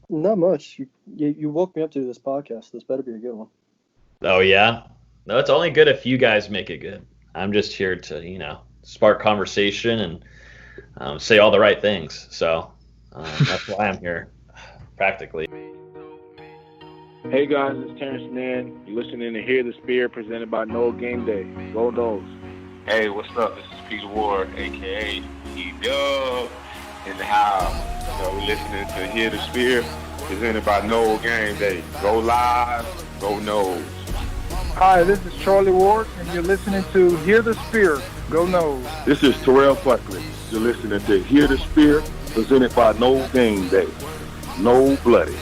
Not much. You woke me up to this podcast. This better be a good one. Oh yeah? No, it's only good if you guys make it good. I'm just here to, spark conversation and say all the right things. So that's why I'm here, practically. Hey guys, it's Terrence Nan. You're listening to Hear the Spear presented by No Game Day. Go Noles. Hey, what's up? This is Peter Ward, aka E-Dub, in the house. We're listening to Hear the Spear, presented by No Game Day. Go live, go Noles. Hi, this is Charlie Ward, and you're listening to Hear the Spear. Go Noles. This is Terrell Buckley. You're listening to Hear the Spear, presented by No Game Day. No Bloody.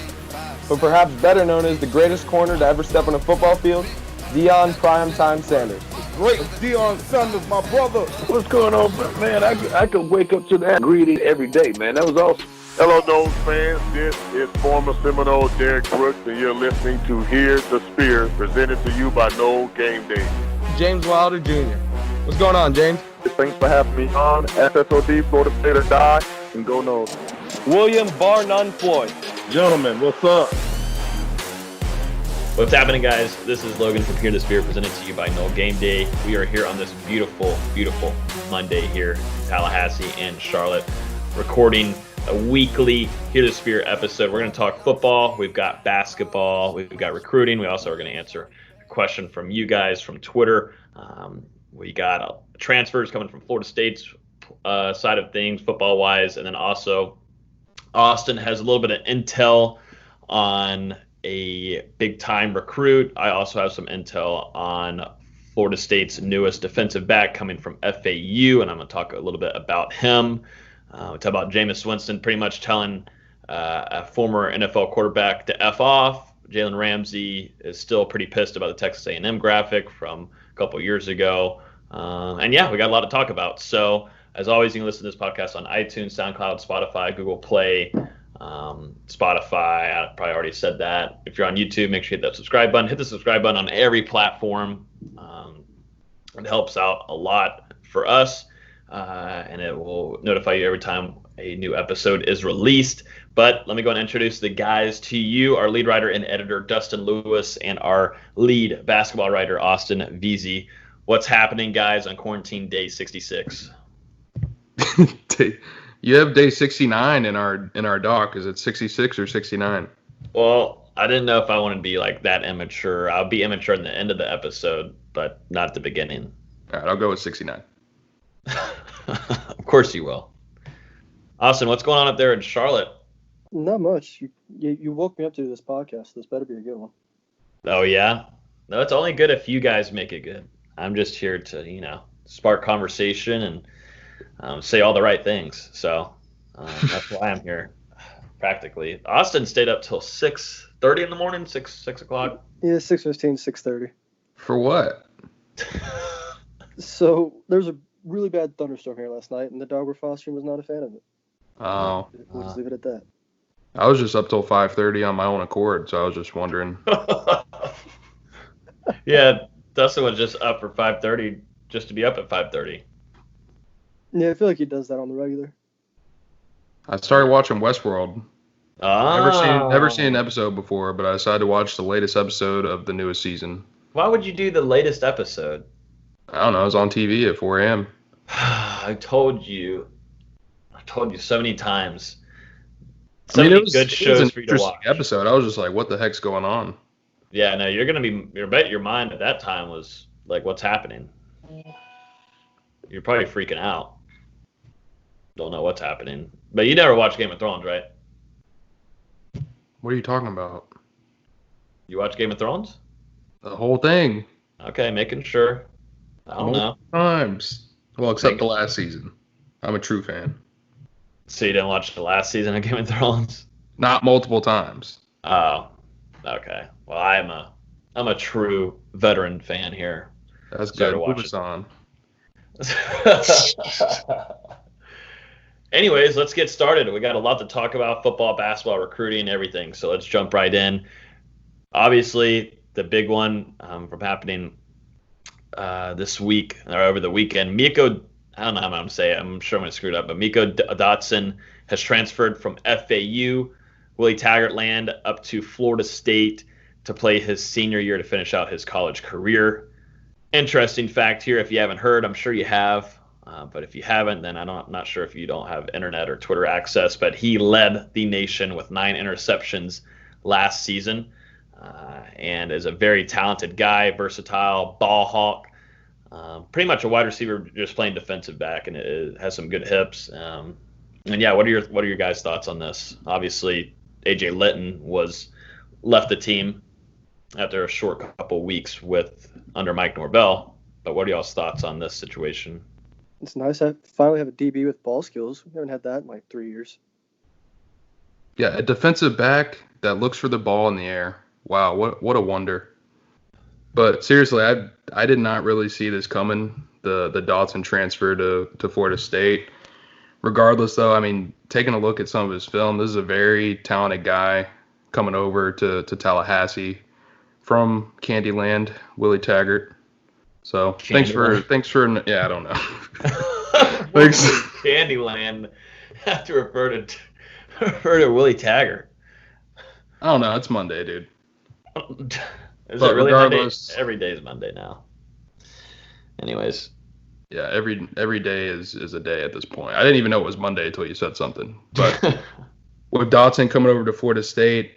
But perhaps better known as the greatest corner to ever step on a football field, Deion Primetime Sanders. Great Deion Sanders, my brother. What's going on, man? I could wake up to that greeting every day, man. That was awesome. Hello, Noles fans. This is former Seminole Derek Brooks, and you're listening to Hear the Spear, presented to you by No Game Day. James Wilder Jr. What's going on, James? Thanks for having me on. FSOD, Florida State or Die, and go Noles. William Bar None Floyd. Gentlemen, what's up? What's happening, guys? This is Logan from Hear the Spear, presented to you by No Game Day. We are here on this beautiful, beautiful Monday here in Tallahassee and Charlotte, recording a weekly Hear the Spear episode. We're going to talk football. We've got basketball. We've got recruiting. We also are going to answer a question from you guys from Twitter. We got transfers coming from Florida State's side of things, football-wise, and then also Austin has a little bit of intel on a big-time recruit. I also have some intel on Florida State's newest defensive back coming from FAU, and I'm going to talk a little bit about him. We'll talk about Jameis Winston pretty much telling a former NFL quarterback to F off. Jalen Ramsey is still pretty pissed about the Texas A&M graphic from a couple years ago. And yeah, we got a lot to talk about. So as always, you can listen to this podcast on iTunes, SoundCloud, Spotify, Google Play, Spotify. I probably already said that. If you're on YouTube, make sure you hit that subscribe button. Hit the subscribe button on every platform. It helps out a lot for us, and it will notify you every time a new episode is released. But let me go and introduce the guys to you. Our lead writer and editor, Dustin Lewis, and our lead basketball writer, Austin Veazey. What's happening, guys, on quarantine day 66? You have day 69 in our doc. Is it 66 or 69? Well, I didn't know if I wanted to be like that immature. I'll be immature in the end of the episode, but not at the beginning. All right, I'll go with 69. Of course you will. Austin, what's going on up there in Charlotte? Not much. You woke me up to this podcast. This better be a good one. Oh, yeah? No, it's only good if you guys make it good. I'm just here to, spark conversation and say all the right things. So that's why I'm here, practically. Austin stayed up till 6:30 in the morning, 6 o'clock. Yeah, 6:15, 6:30. For what? So there's a really bad thunderstorm here last night, and the dog we're fostering was not a fan of it. Oh. We'll just leave it at that. I was just up till 5:30 on my own accord, so I was just wondering. Yeah, Dustin was just up for 5:30 just to be up at 5:30. Yeah, I feel like he does that on the regular. I started watching Westworld. Oh. Never seen an episode before, but I decided to watch the latest episode of the newest season. Why would you do the latest episode? I don't know. It was on TV at 4 a.m. I told you so many times. It was Good shows an for you to watch. episode. I was just like, what the heck's going on? Yeah, no, your mind at that time was like, what's happening? You're probably freaking out. Don't know what's happening. But you never watched Game of Thrones, right? What are you talking about? You watch Game of Thrones? The whole thing. Okay, making sure. I don't know. Times. Well, except the last season. I'm a true fan. So you didn't watch the last season of Game of Thrones? Not multiple times. Oh, okay. Well, I'm a true veteran fan here. That's good. Move us on. Anyways, let's get started. We got a lot to talk about: football, basketball, recruiting, everything. So let's jump right in. Obviously, the big one from happening this week or over the weekend. I don't know how I'm going to say it. I'm sure I'm going to screw it up. But Miko Dotson has transferred from FAU Willie Taggart land up to Florida State to play his senior year to finish out his college career. Interesting fact here, if you haven't heard, I'm sure you have, but if you haven't, then I'm not sure if you don't have internet or Twitter access, but he led the nation with 9 interceptions last season, and is a very talented guy, versatile, ball hawk, pretty much a wide receiver just playing defensive back, and it has some good hips. And yeah, what are your guys' thoughts on this? Obviously, A.J. Litton left the team after a short couple weeks under Mike Norvell. But what are y'all's thoughts on this situation? It's nice to finally have a DB with ball skills. We haven't had that in like 3 years. Yeah, a defensive back that looks for the ball in the air. Wow, what a wonder. But seriously, I did not really see this coming, the Dotson transfer to Florida State. Regardless, though, I mean, taking a look at some of his film, this is a very talented guy coming over to Tallahassee from Candyland, Willie Taggart. So thanks for yeah, I don't know. Thanks. Candyland. Have to refer to Willie Taggart. I don't know. It's Monday, dude. Is it really Monday? Every day is Monday now. Anyways. Yeah, every day is a day at this point. I didn't even know it was Monday until you said something. But with Dotson coming over to Florida State,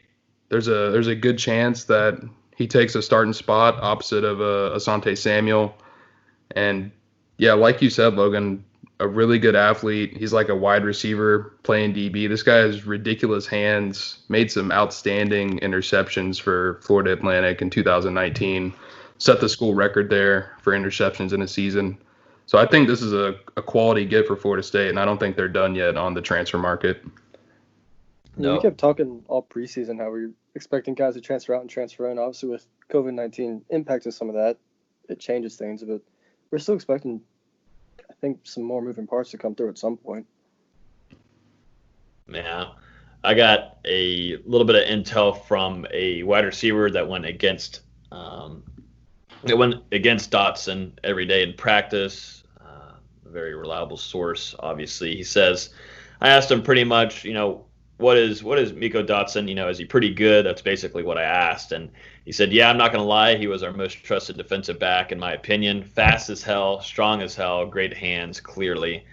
there's a good chance that he takes a starting spot opposite of Asante Samuel. And yeah, like you said, Logan, a really good athlete. He's like a wide receiver playing DB. This guy has ridiculous hands, made some outstanding interceptions for Florida Atlantic in 2019, set the school record there for interceptions in a season. So I think this is a quality get for Florida State, and I don't think they're done yet on the transfer market. No. We kept talking all preseason how we were expecting guys to transfer out and transfer in. Obviously, with COVID-19 impacting some of that, it changes things. But we're still expecting, I think, some more moving parts to come through at some point. Yeah. I got a little bit of intel from a wide receiver that went against Dotson every day in practice. A very reliable source, obviously. He says, I asked him pretty much, what is Miko Dotson? Is he pretty good? That's basically what I asked. And he said, yeah, I'm not going to lie. He was our most trusted defensive back, in my opinion. Fast as hell, strong as hell, great hands, clearly.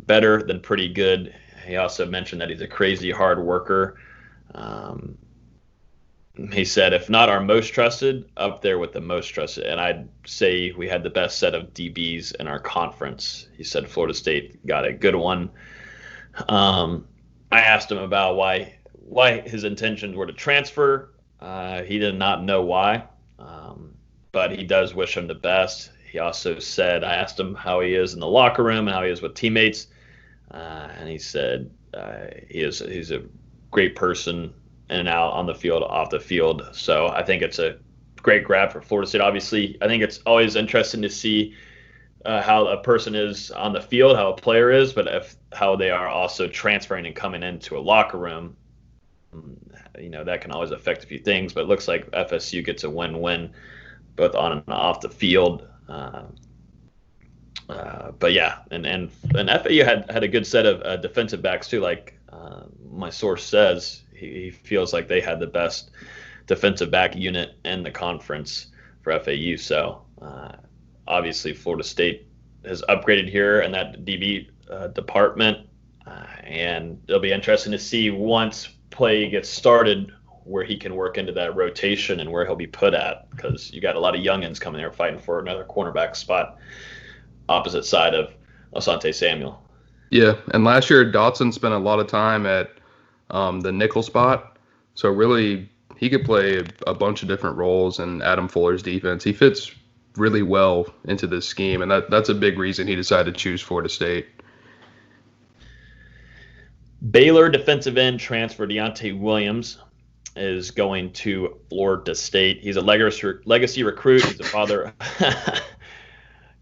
Better than pretty good. He also mentioned that he's a crazy hard worker. He said, if not our most trusted, up there with the most trusted. And I'd say we had the best set of DBs in our conference. He said Florida State got a good one. I asked him about why his intentions were to transfer. He did not know why, but he does wish him the best. He also said, I asked him how he is in the locker room and how he is with teammates, and he said he's a great person in and out, on the field, off the field. So I think it's a great grab for Florida State. Obviously, I think it's always interesting to see how a person is on the field, how a player is, but how they are also transferring and coming into a locker room. That can always affect a few things, but it looks like FSU gets a win-win both on and off the field. But yeah, and FAU had a good set of defensive backs too. Like my source says, he feels like they had the best defensive back unit in the conference for FAU. So obviously Florida State has upgraded here in that DB department, and it'll be interesting to see once play gets started where he can work into that rotation and where he'll be put at, because you got a lot of youngins coming there fighting for another cornerback spot opposite side of Asante Samuel. Yeah, and last year Dotson spent a lot of time at the nickel spot, so really he could play a bunch of different roles in Adam Fuller's defense. He fits really well into this scheme, and that's a big reason he decided to choose Florida State. Baylor defensive end transfer Deontay Williams is going to Florida State. He's a legacy recruit. He's a father.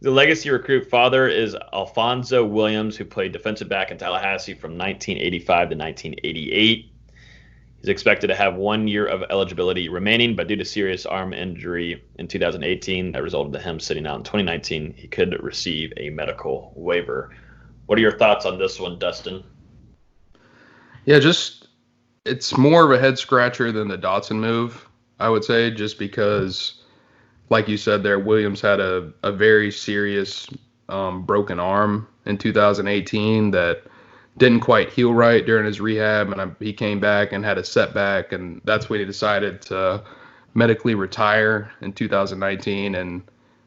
The legacy recruit father is Alfonso Williams, who played defensive back in Tallahassee from 1985 to 1988. He's expected to have 1 year of eligibility remaining, but due to serious arm injury in 2018 that resulted in him sitting out in 2019, he could receive a medical waiver. What are your thoughts on this one, Dustin? Yeah, just it's more of a head scratcher than the Dotson move, I would say, just because, like you said there, Williams had a very serious broken arm in 2018 that didn't quite heal right during his rehab, and he came back and had a setback, and that's when he decided to medically retire in 2019. And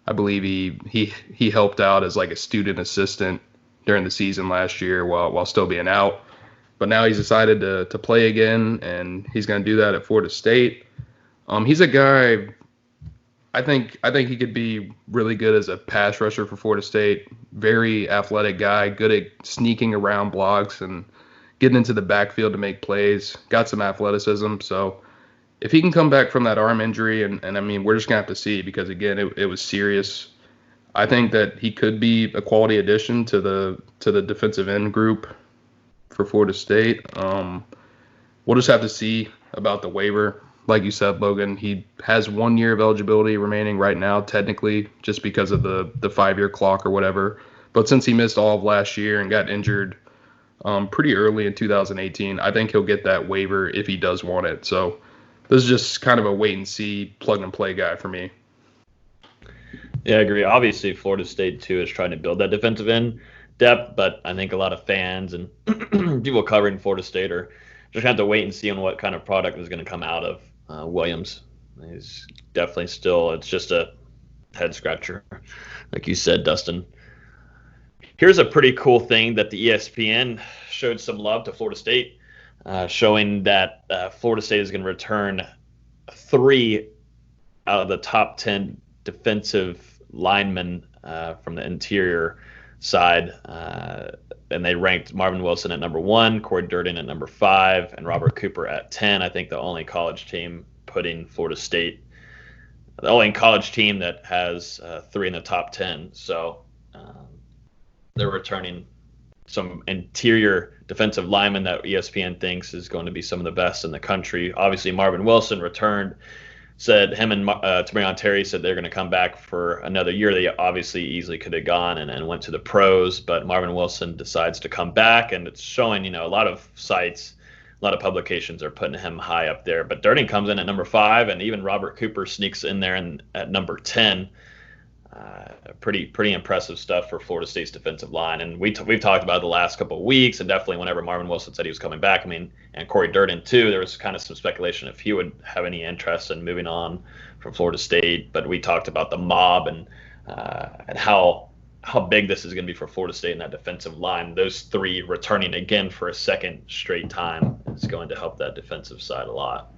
I believe he helped out as like a student assistant during the season last year while still being out. But now he's decided to play again, and he's going to do that at Florida State. He's a guy. I think he could be really good as a pass rusher for Florida State. Very athletic guy, good at sneaking around blocks and getting into the backfield to make plays. Got some athleticism. So if he can come back from that arm injury, and I mean, we're just going to have to see because, again, it was serious. I think that he could be a quality addition to the defensive end group for Florida State. We'll just have to see about the waiver. Like you said, Logan, he has 1 year of eligibility remaining right now, technically, just because of the 5-year clock or whatever. But since he missed all of last year and got injured pretty early in 2018, I think he'll get that waiver if he does want it. So this is just kind of a wait and see, plug and play guy for me. Yeah, I agree. Obviously, Florida State, too, is trying to build that defensive end depth, but I think a lot of fans and people covering Florida State are just going to have to wait and see on what kind of product is going to come out of Williams. He's definitely still, it's just a head scratcher, like you said, Dustin. Here's a pretty cool thing that the ESPN showed some love to Florida State, showing that Florida State is going to return 3 out of the top 10 defensive linemen from the interior side. And they ranked Marvin Wilson at number 1, Corey Durden at number 5, and Robert Cooper at 10. I think the only college team putting Florida State, the only college team that has 3 in the top 10. So they're returning some interior defensive linemen that ESPN thinks is going to be some of the best in the country. Obviously, Marvin Wilson returned. Said him and Tamarion Terry said they're going to come back for another year. They obviously easily could have gone and went to the pros, but Marvin Wilson decides to come back, and it's showing, a lot of sites, a lot of publications are putting him high up there. But Durden comes in at number 5, and even Robert Cooper sneaks in there at number 10. Pretty impressive stuff for Florida State's defensive line, and we've talked about it the last couple of weeks, and definitely whenever Marvin Wilson said he was coming back, and Corey Durden too, there was kind of some speculation if he would have any interest in moving on from Florida State, but we talked about the mob and how big this is going to be for Florida State in that defensive line. Those 3 returning again for a second straight time is going to help that defensive side a lot.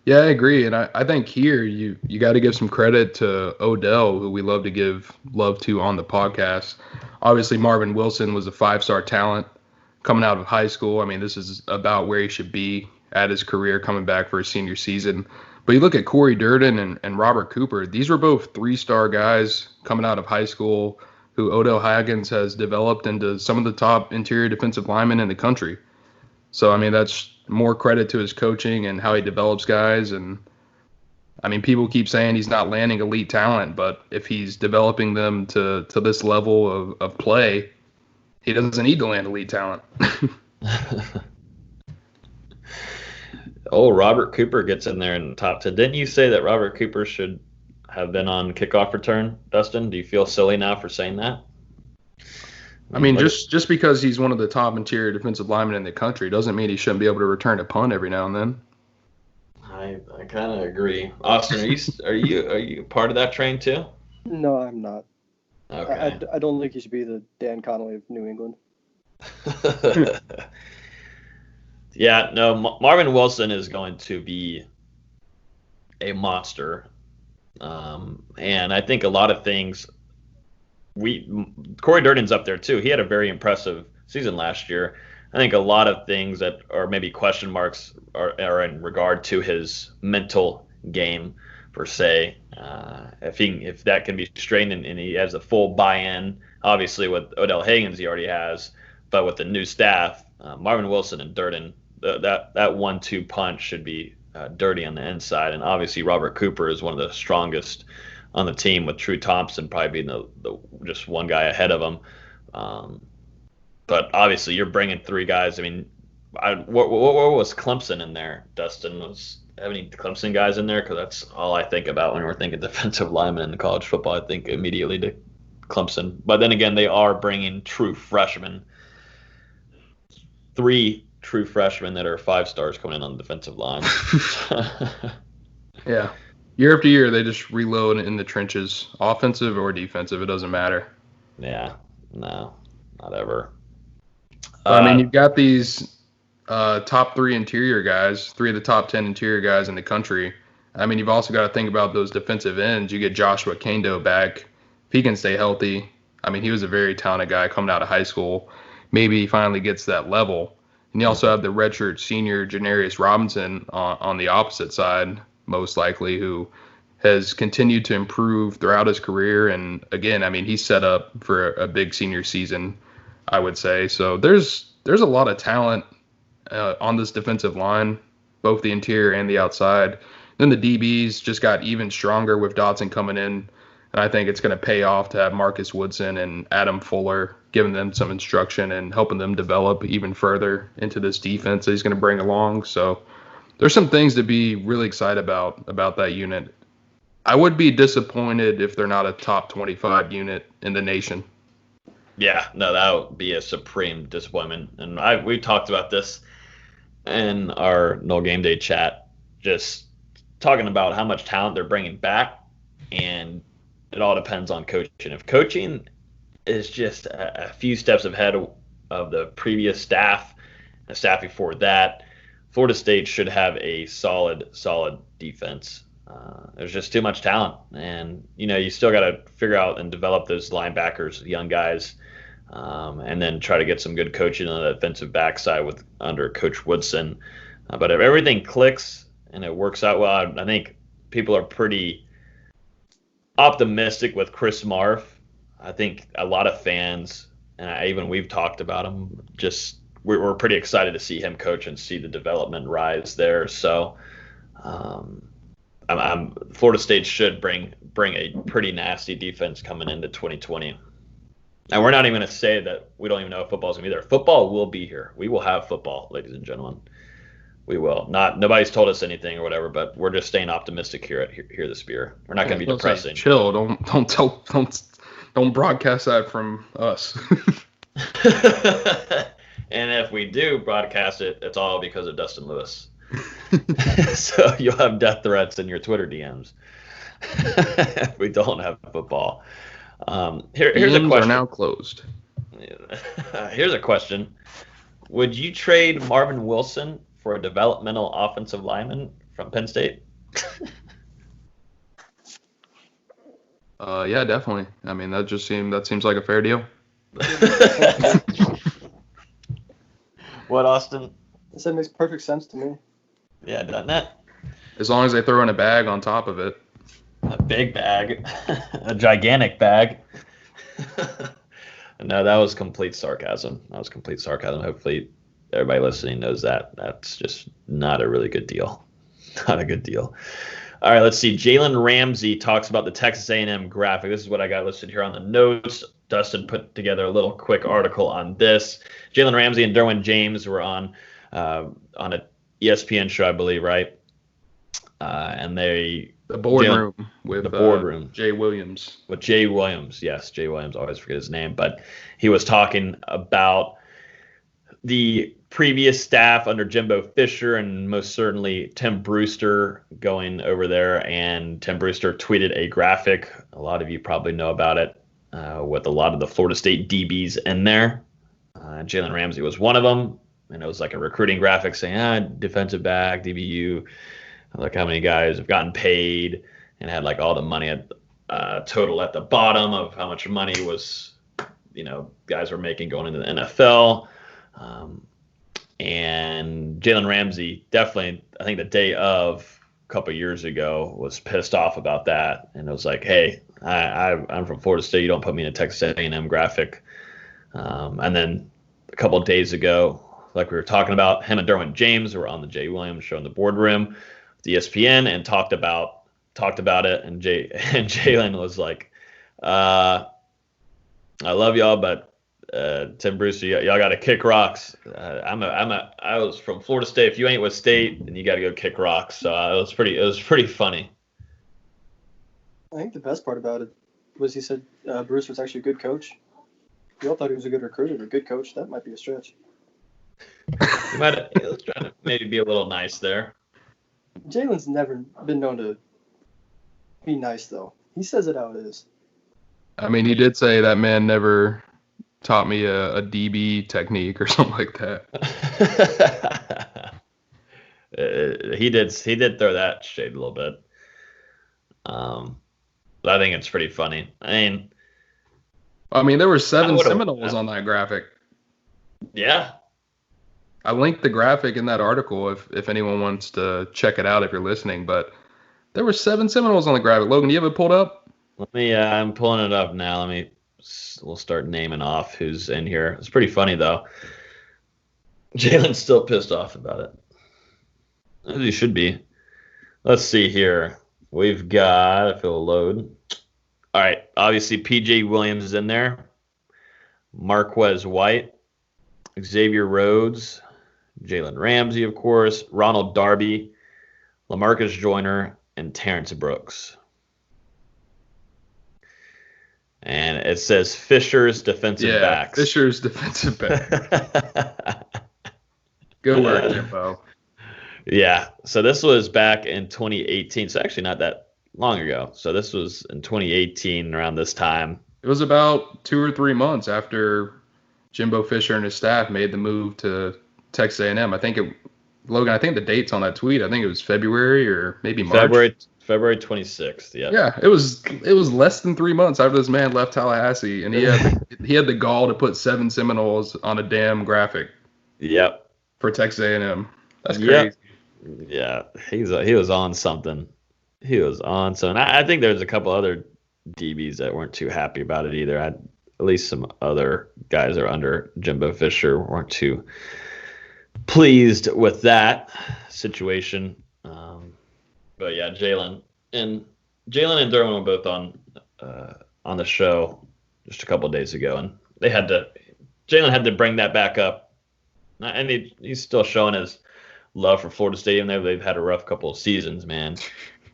Yeah, I agree. And I think here you got to give some credit to Odell, who we love to give love to on the podcast. Obviously, Marvin Wilson was a 5-star talent coming out of high school. I mean, this is about where he should be at his career coming back for his senior season. But you look at Corey Durden and Robert Cooper. These were both 3-star guys coming out of high school who Odell Haggins has developed into some of the top interior defensive linemen in the country. So, I mean, that's more credit to his coaching and how he develops guys. And, I mean, people keep saying he's not landing elite talent, but if he's developing them to this level of play, he doesn't need to land elite talent. Oh, Robert Cooper gets in there in the top 10. Didn't you say that Robert Cooper should have been on kickoff return, Dustin? Do you feel silly now for saying that? I mean, just because he's one of the top interior defensive linemen in the country doesn't mean he shouldn't be able to return a punt every now and then. I kind of agree. Austin, are you part of that train too? No, I'm not. Okay. I don't think he should be the Dan Connolly of New England. Yeah, no, Marvin Wilson is going to be a monster. And I think a lot of things Corey Durden's up there too. He had a very impressive season last year. I think a lot of things that are maybe question marks are in regard to his mental game per se. If that can be straightened and he has a full buy-in, obviously with Odell Haggins he already has, but with the new staff, Marvin Wilson and Durden, that 1-2 punch should be dirty on the inside. And obviously Robert Cooper is one of the strongest on the team, with True Thompson probably being the just one guy ahead of him. But obviously you're bringing 3 guys. I mean, What was Clemson in there? Dustin, was have any Clemson guys in there? Because that's all I think about when we're thinking defensive linemen in college football. I think immediately to Clemson. But then again, they are bringing true freshmen. 3 true freshmen that are 5 stars coming in on the defensive line. Yeah. Year after year, they just reload in the trenches, offensive or defensive. It doesn't matter. Yeah. No, not ever. I mean, you've got these top 3 interior guys, 3 of the top 10 interior guys in the country. I mean, you've also got to think about those defensive ends. You get Joshua Kendo back. If he can stay healthy, I mean, he was a very talented guy coming out of high school. Maybe he finally gets that level. And you also have the redshirt senior Janarius Robinson on the opposite side, most likely, who has continued to improve throughout his career. And again, I mean, he's set up for a big senior season, I would say. So there's a lot of talent on this defensive line, both the interior and the outside. Then the DBs just got even stronger with Dotson coming in. And I think it's going to pay off to have Marcus Woodson and Adam Fuller giving them some instruction and helping them develop even further into this defense that he's going to bring along. So there's some things to be really excited about that unit. I would be disappointed if they're not a top 25 unit in the nation. Yeah, no, that would be a supreme disappointment. And we talked about this in our No Game Day chat, just talking about how much talent they're bringing back, and it all depends on coaching. If coaching is just a few steps ahead of the previous staff, the staff before that, Florida State should have a solid defense. There's just too much talent, and you still got to figure out and develop those linebackers, young guys, and then try to get some good coaching on the defensive backside under Coach Woodson. But if everything clicks and it works out well, I think people are pretty optimistic with Chris Marf. I think a lot of fans, and we've talked about him, we're pretty excited to see him coach and see the development rise there. So Florida State should bring a pretty nasty defense coming into 2020. And we're not even going to say that we don't even know if football's going to be there. Football will be here. We will have football, ladies and gentlemen. We will. Nobody's told us anything or whatever, but we're just staying optimistic here at Hear the Spear. We're not going to be depressing. Chill. Don't broadcast that from us. And if we do broadcast it, it's all because of Dustin Lewis. So you'll have death threats in your Twitter DMs. If we don't have football. Here's a question. Are now closed. Here's a question. Would you trade Marvin Wilson for a developmental offensive lineman from Penn State? Yeah, definitely. I mean, that seems like a fair deal. What, Austin? That makes perfect sense to me. Yeah, doesn't it? As long as they throw in a bag on top of it. A big bag. A gigantic bag. No, that was complete sarcasm. Hopefully everybody listening knows that. That's just not a really good deal. Not a good deal. All right, let's see. Jalen Ramsey talks about the Texas A&M graphic. This is what I got listed here on the notes. Dustin put together a little quick article on this. Jalen Ramsey and Derwin James were on a ESPN show, I believe, right? And the boardroom with Jay Williams. With Jay Williams, yes, Jay Williams. I always forget his name, but he was talking about the previous staff under Jimbo Fisher and most certainly Tim Brewster going over there. And Tim Brewster tweeted a graphic. A lot of you probably know about it, with a lot of the Florida State DBs in there. Jalen Ramsey was one of them. And it was like a recruiting graphic saying, defensive back, DBU. Look how many guys have gotten paid, and had like all the money at total at the bottom of how much money was, guys were making going into the NFL. And Jalen Ramsey definitely, I think the day of a couple of years ago, was pissed off about that. And it was like, hey, I'm from Florida State. You don't put me in a Texas A&M graphic. And then a couple of days ago, like we were talking about, him and Derwin James were on the Jay Williams show in the boardroom with ESPN and talked about it. And Jalen was like, I love y'all, but Tim Brewster, y'all got to kick rocks. I was from Florida State. If you ain't with State, then you got to go kick rocks. So it was pretty funny. I think the best part about it was he said Bruce was actually a good coach. We all thought he was a good recruiter, but a good coach, that might be a stretch. He was trying to maybe be a little nice there. Jalen's never been known to be nice, though. He says it how it is. I mean, he did say that man never taught me a DB technique or something like that. He did throw that shade a little bit. But I think it's pretty funny. I mean, there were 7 Seminoles on that graphic. Yeah. I linked the graphic in that article if anyone wants to check it out if you're listening. But there were 7 Seminoles on the graphic. Logan, do you have it pulled up? I'm pulling it up now. We'll start naming off who's in here. It's pretty funny, though. Jalen's still pissed off about it. As he should be. Let's see here. We've got, if it'll load. All right. Obviously, P.J. Williams is in there. Marquez White. Xavier Rhodes. Jalen Ramsey, of course. Ronald Darby. LaMarcus Joyner. And Terrence Brooks. And it says Fisher's defensive backs. Fisher's defensive back. Good work, Jimbo. Yeah. So this was back in 2018. So actually not that long ago. So this was in 2018 around this time. It was about 2 or 3 months after Jimbo Fisher and his staff made the move to Texas A&M. Logan, I think the date's on that tweet. I think it was February or maybe March. February 26th. Yeah. Yeah, it was less than 3 months after this man left Tallahassee, and he had the gall to put 7 Seminoles on a damn graphic. Yep. For Texas A&M. That's crazy. Yeah, he was on something. He was on something. I think there's a couple other DBs that weren't too happy about it either. At least some other guys that are under Jimbo Fisher weren't too pleased with that situation. But yeah, Jalen and Derwin were both on the show just a couple of days ago, and Jalen had to bring that back up, and he's still showing his love for Florida State. Even though they've had a rough couple of seasons, man.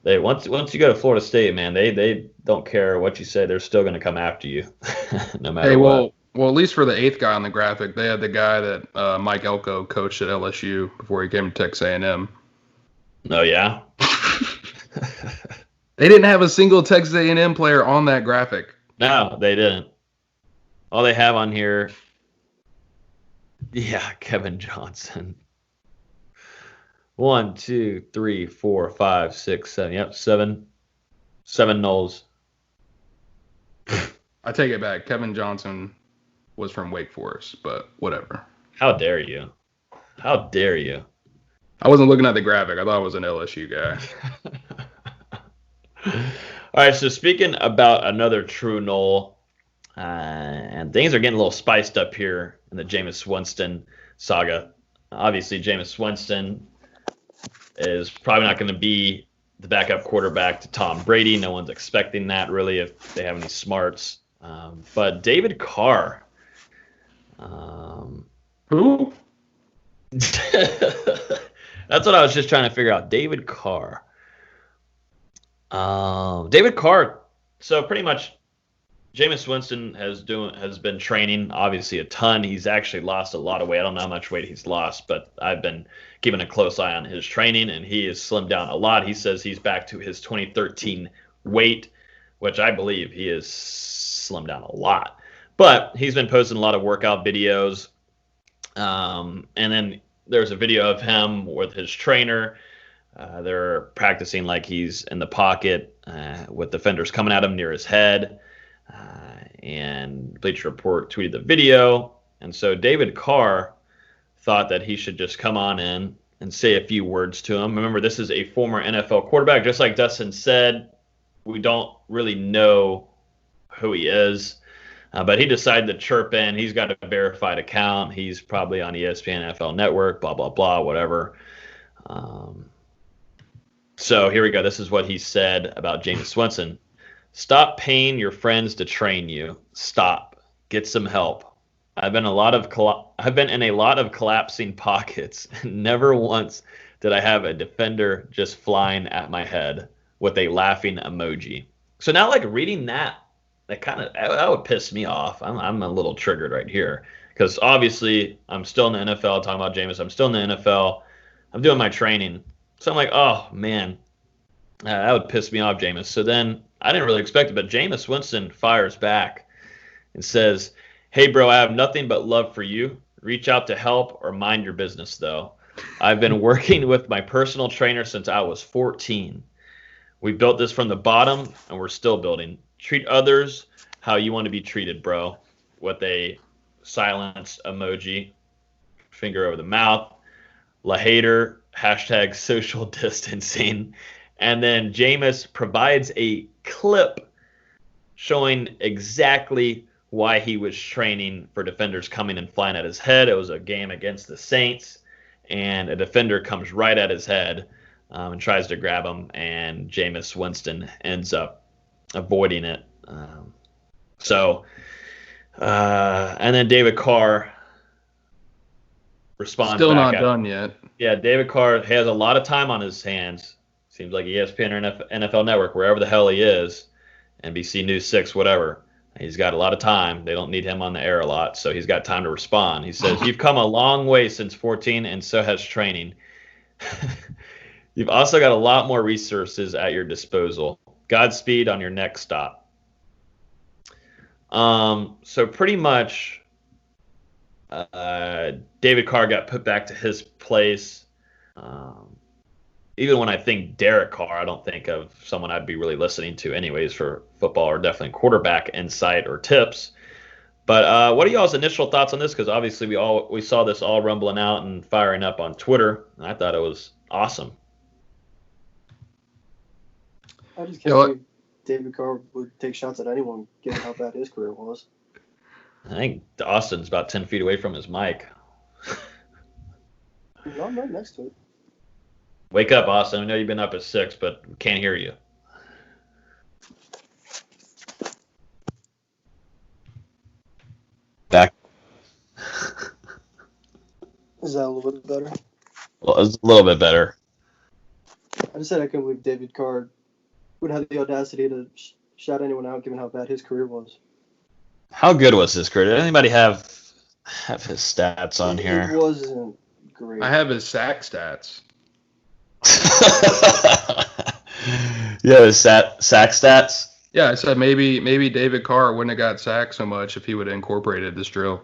Once you go to Florida State, man, they don't care what you say. They're still going to come after you, no matter what. Well, at least for the 8th guy on the graphic, they had the guy that Mike Elko coached at LSU before he came to Texas A&M. Oh yeah. They didn't have a single Texas A&M player on that graphic. No, they didn't. All they have on here, Kevin Johnson. 1, 2, 3, 4, 5, 6, 7. Yep, 7 Noles. I take it back. Kevin Johnson was from Wake Forest, but whatever. How dare you? How dare you? I wasn't looking at the graphic. I thought it was an LSU guy. All right, so speaking about another true Nole, and things are getting a little spiced up here in the Jameis Winston saga. Obviously, Jameis Winston is probably not going to be the backup quarterback to Tom Brady. No one's expecting that, really, if they have any smarts. But David Carr. Who? That's what I was just trying to figure out. David Carr. David Carr. So pretty much, Jameis Winston has been training obviously a ton. He's actually lost a lot of weight. I don't know how much weight he's lost, but I've been keeping a close eye on his training, and he has slimmed down a lot. He says he's back to his 2013 weight, which I believe he has slimmed down a lot. But he's been posting a lot of workout videos, and then there's a video of him with his trainer. They're practicing like he's in the pocket with defenders coming at him near his head. And Bleacher Report tweeted the video. And so David Carr thought that he should just come on in and say a few words to him. Remember, this is a former NFL quarterback. Just like Dustin said, we don't really know who he is. But he decided to chirp in. He's got a verified account. He's probably on ESPN NFL Network, blah, blah, blah, whatever. So here we go. This is what he said about Jameis Winston. Stop paying your friends to train you. Stop. Get some help. I've been in a lot of collapsing pockets. Never once did I have a defender just flying at my head with a laughing emoji. So now, like reading that would piss me off. I'm a little triggered right here because obviously I'm still in the NFL. Talking about Jameis, I'm still in the NFL. I'm doing my training, so I'm like, oh man, that would piss me off, Jameis. So then I didn't really expect it, but Jameis Winston fires back and says, "Hey, bro, I have nothing but love for you. Reach out to help or mind your business, though. I've been working with my personal trainer since I was 14. We built this from the bottom, and we're still building. Treat others how you want to be treated, bro." With a silence emoji, finger over the mouth, La hater, hashtag social distancing. And then Jameis provides a clip showing exactly why he was training for defenders coming and flying at his head. It was a game against the Saints, and a defender comes right at his head and tries to grab him, and Jameis Winston ends up avoiding it. And then David Carr responds Still back not done yet. Yeah, David Carr has a lot of time on his hands. Seems like ESPN or NFL Network, wherever the hell he is, NBC News 6, whatever. He's got a lot of time. They don't need him on the air a lot, so he's got time to respond. He says, "You've come a long way since 14, and so has training. You've also got a lot more resources at your disposal. Godspeed on your next stop." So pretty much, David Carr got put back to his place. Even when I think Derek Carr, I don't think of someone I'd be really listening to anyways for football or definitely quarterback insight or tips. But what are y'all's initial thoughts on this? Because obviously we saw this all rumbling out and firing up on Twitter. And I thought it was awesome. I just can't believe David Carr would take shots at anyone, given how bad his career was. I think Austin's about 10 feet away from his mic. No, I'm right next to it. Wake up, Austin. I know you've been up at 6, but can't hear you. Back. Is that a little bit better? Well, it's a little bit better. I just said I couldn't believe David Carr would have the audacity to shout anyone out, given how bad his career was. How good was his career? Did anybody have his stats on here? It wasn't great. I have his sack stats. Yeah, his sack stats. Yeah, I said maybe David Carr wouldn't have got sacked so much if he would have incorporated this drill.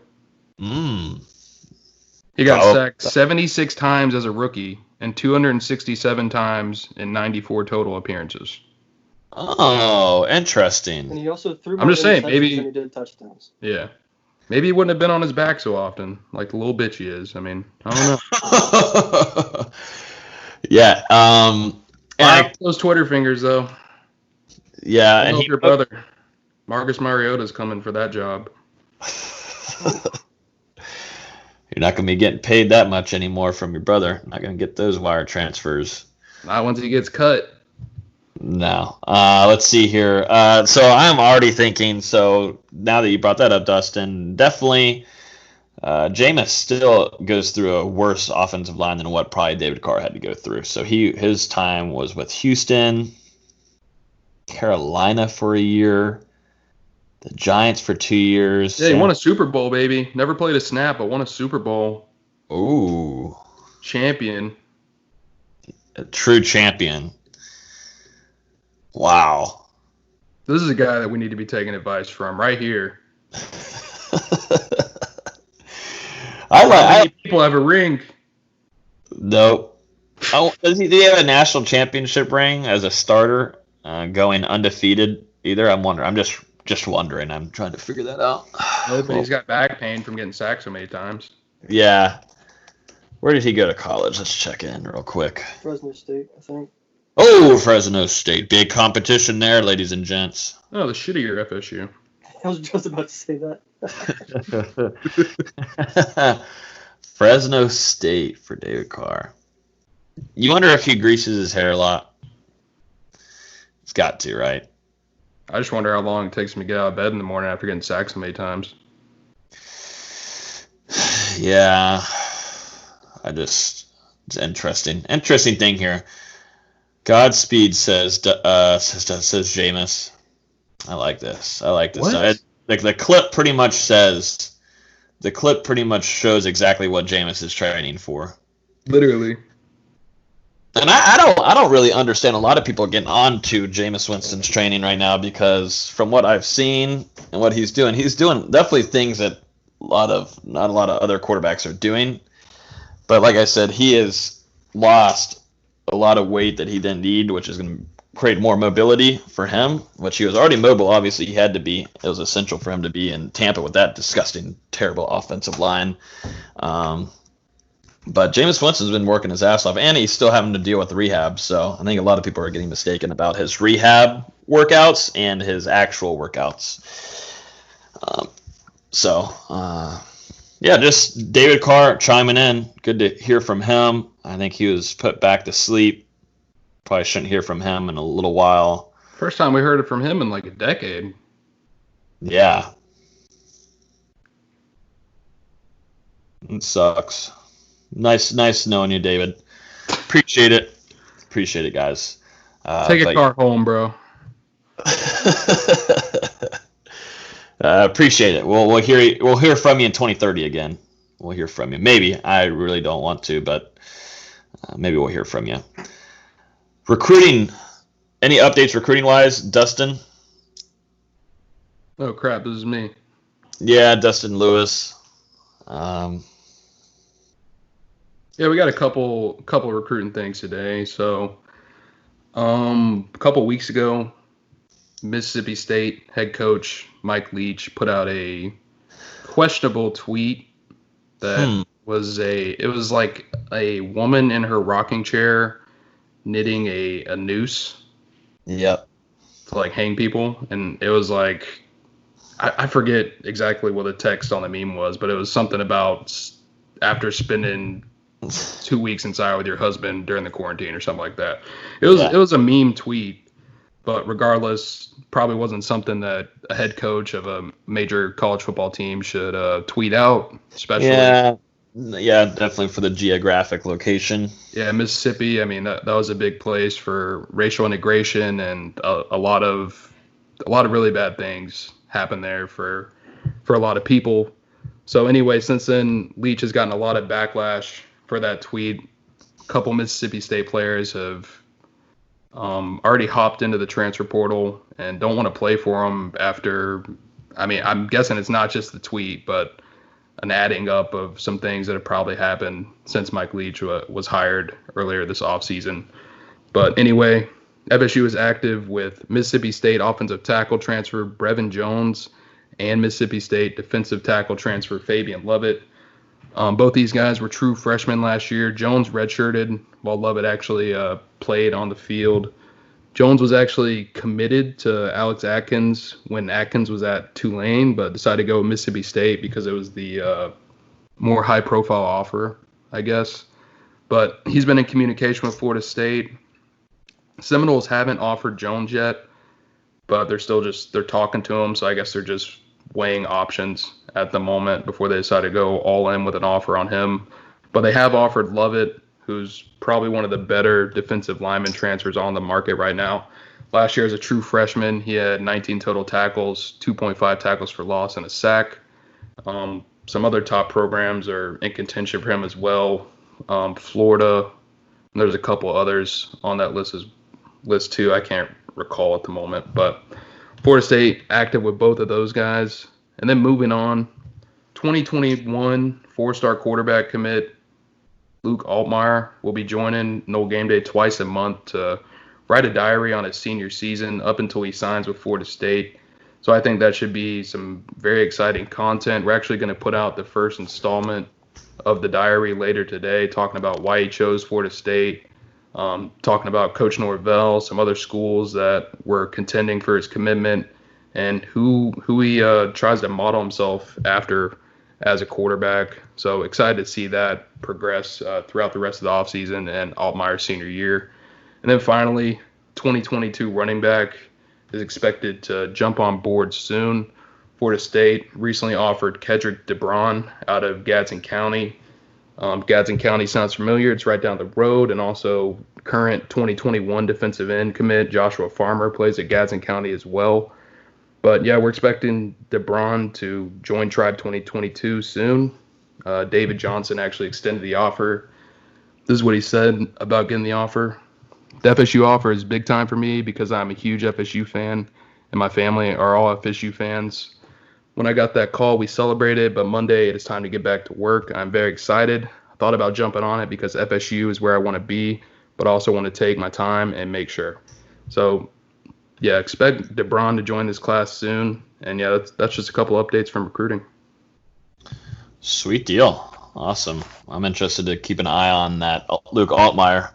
He got sacked 76 times as a rookie and 267 times in 94 total appearances. Oh, interesting. And he also threw more I'm just saying, maybe than he did touchdowns. Yeah. Maybe he wouldn't have been on his back so often, like the little bitch he is. I mean, I don't know. Yeah. And those Twitter fingers, though. Yeah, and your brother, Marcus Mariota's coming for that job. You're not going to be getting paid that much anymore from your brother. Not going to get those wire transfers. Not once he gets cut. No. Let's see here. So I'm already thinking, so now that you brought that up, Dustin, definitely Jameis still goes through a worse offensive line than what probably David Carr had to go through. So his time was with Houston, Carolina for a year, the Giants for 2 years. Yeah, he won a Super Bowl, baby. Never played a snap, but won a Super Bowl. Ooh. Champion. A true champion. Wow. This is a guy that we need to be taking advice from right here. People have a ring. Nope. Oh, did he have a national championship ring as a starter, going undefeated either? I'm wondering. I'm just wondering. I'm trying to figure that out. But he's got back pain from getting sacked so many times. Yeah. Where did he go to college? Let's check in real quick. Fresno State, I think. Oh, Fresno State. Big competition there, ladies and gents. Oh, the shittier FSU. I was just about to say that. Fresno State for David Carr. You wonder if he greases his hair a lot. It's got to, right? I just wonder how long it takes him to get out of bed in the morning after getting sacked so many times. Yeah. It's interesting. Interesting thing here. Godspeed says Jameis. I like this. What? So the clip pretty much shows exactly what Jameis is training for. Literally. And I don't really understand. A lot of people are getting on to Jameis Winston's training right now because from what I've seen and what he's doing definitely things that not a lot of other quarterbacks are doing. But like I said, he has lost a lot of weight that he didn't need, which is going to create more mobility for him, which he was already mobile. Obviously, he had to be. It was essential for him to be in Tampa with that disgusting, terrible offensive line. But Jameis Winston's been working his ass off, and he's still having to deal with rehab. So I think a lot of people are getting mistaken about his rehab workouts and his actual workouts. Yeah, just David Carr chiming in. Good to hear from him. I think he was put back to sleep. Probably shouldn't hear from him in a little while. First time we heard it from him in like a decade. Yeah. It sucks. Nice knowing you, David. Appreciate it, guys. Take a car home, bro. Appreciate it. We'll hear from you in 2030 again. We'll hear from you. Maybe. I really don't want to, but maybe we'll hear from you. Recruiting. Any updates recruiting wise, Dustin? Oh crap! This is me. Yeah, Dustin Lewis. Yeah, we got a couple recruiting things today. So, a couple weeks ago, Mississippi State head coach Mike Leach put out a questionable tweet that was like a woman in her rocking chair knitting a noose. Yep. To like hang people, and it was like I forget exactly what the text on the meme was, but it was something about after spending 2 weeks inside with your husband during the quarantine or something like that. It was a meme tweet, but regardless, probably wasn't something that a head coach of a major college football team should tweet out, especially. Yeah, definitely for the geographic location. Yeah, Mississippi. I mean, that was a big place for racial integration, and a lot of really bad things happened there for a lot of people. So anyway, since then, Leach has gotten a lot of backlash for that tweet. A couple Mississippi State players have already hopped into the transfer portal and don't want to play for him after. I mean, I'm guessing it's not just the tweet, but an adding up of some things that have probably happened since Mike Leach was hired earlier this offseason. But anyway, FSU is active with Mississippi State offensive tackle transfer Brevin Jones and Mississippi State defensive tackle transfer Fabian Lovett. Both these guys were true freshmen last year. Jones redshirted while Lovett actually played on the field. Jones was actually committed to Alex Atkins when Atkins was at Tulane, but decided to go with Mississippi State because it was the more high-profile offer, I guess. But he's been in communication with Florida State. Seminoles haven't offered Jones yet, but they're talking to him, so I guess they're just weighing options at the moment before they decide to go all in with an offer on him. But they have offered Lovett, who's probably one of the better defensive lineman transfers on the market right now. Last year as a true freshman, he had 19 total tackles, 2.5 tackles for loss, and a sack. Some other top programs are in contention for him as well. Florida, and there's a couple others on that list too. I can't recall at the moment, but Florida State active with both of those guys. And then moving on, 2021 four-star quarterback commit Luke Altmaier will be joining Noel Game Day twice a month to write a diary on his senior season up until he signs with Florida State. So I think that should be some very exciting content. We're actually going to put out the first installment of the diary later today, talking about why he chose Florida State, talking about Coach Norvell, some other schools that were contending for his commitment, and who he tries to model himself after as a quarterback. So excited to see that progress throughout the rest of the offseason and Altmaier's senior year. And then finally, 2022 running back is expected to jump on board soon Florida State recently offered Kedrick DeBron out of Gadsden County. Gadsden County sounds familiar. It's right down the road. And also current 2021 defensive end commit Joshua Farmer plays at Gadsden County as well. But, yeah, we're expecting DeBron to join Tribe 2022 soon. David Johnson actually extended the offer. This is what he said about getting the offer. The FSU offer is big time for me because I'm a huge FSU fan, and my family are all FSU fans. When I got that call, we celebrated, but Monday it is time to get back to work. I'm very excited. I thought about jumping on it because FSU is where I want to be, but I also want to take my time and make sure. So, yeah, expect DeBron to join this class soon. And, yeah, that's just a couple updates from recruiting. Sweet deal. Awesome. I'm interested to keep an eye on that Luke Altmaier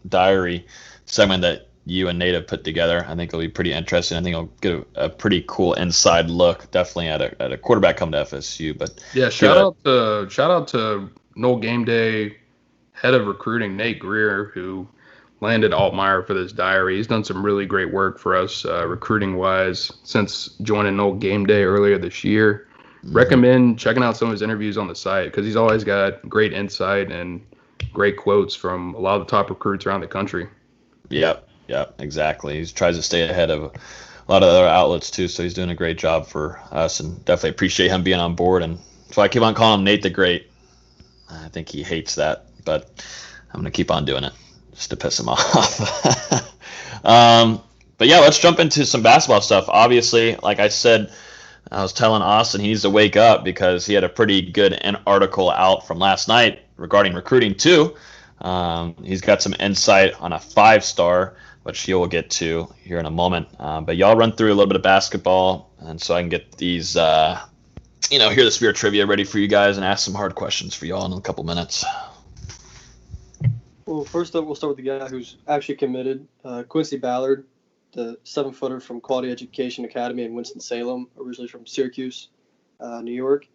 diary segment that you and Nate have put together. I think it'll be pretty interesting. I think it'll get a pretty cool inside look, definitely at a quarterback come to FSU. But yeah, shout out to Noel Game Day head of recruiting Nate Greer, who landed Altmaier for this diary. He's done some really great work for us recruiting wise since joining Noel Game Day earlier this year. Mm-hmm. Recommend checking out some of his interviews on the site because he's always got great insight and great quotes from a lot of the top recruits around the country. Yep, exactly. He tries to stay ahead of a lot of other outlets too, so he's doing a great job for us, and definitely appreciate him being on board. And so I keep on calling him Nate the Great. I think he hates that, but I'm gonna keep on doing it just to piss him off. But yeah, let's jump into some basketball stuff. Obviously, like I said, I was telling Austin he needs to wake up because he had a pretty good article out from last night regarding recruiting too. He's got some insight on a 5-star, which he will get to here in a moment. But y'all run through a little bit of basketball, and so I can get these, Hear the Spirit trivia ready for you guys and ask some hard questions for y'all in a couple minutes. Well, first up, we'll start with the guy who's actually committed, Quincy Ballard, the 7-footer from Quality Education Academy in Winston-Salem, originally from Syracuse, New York.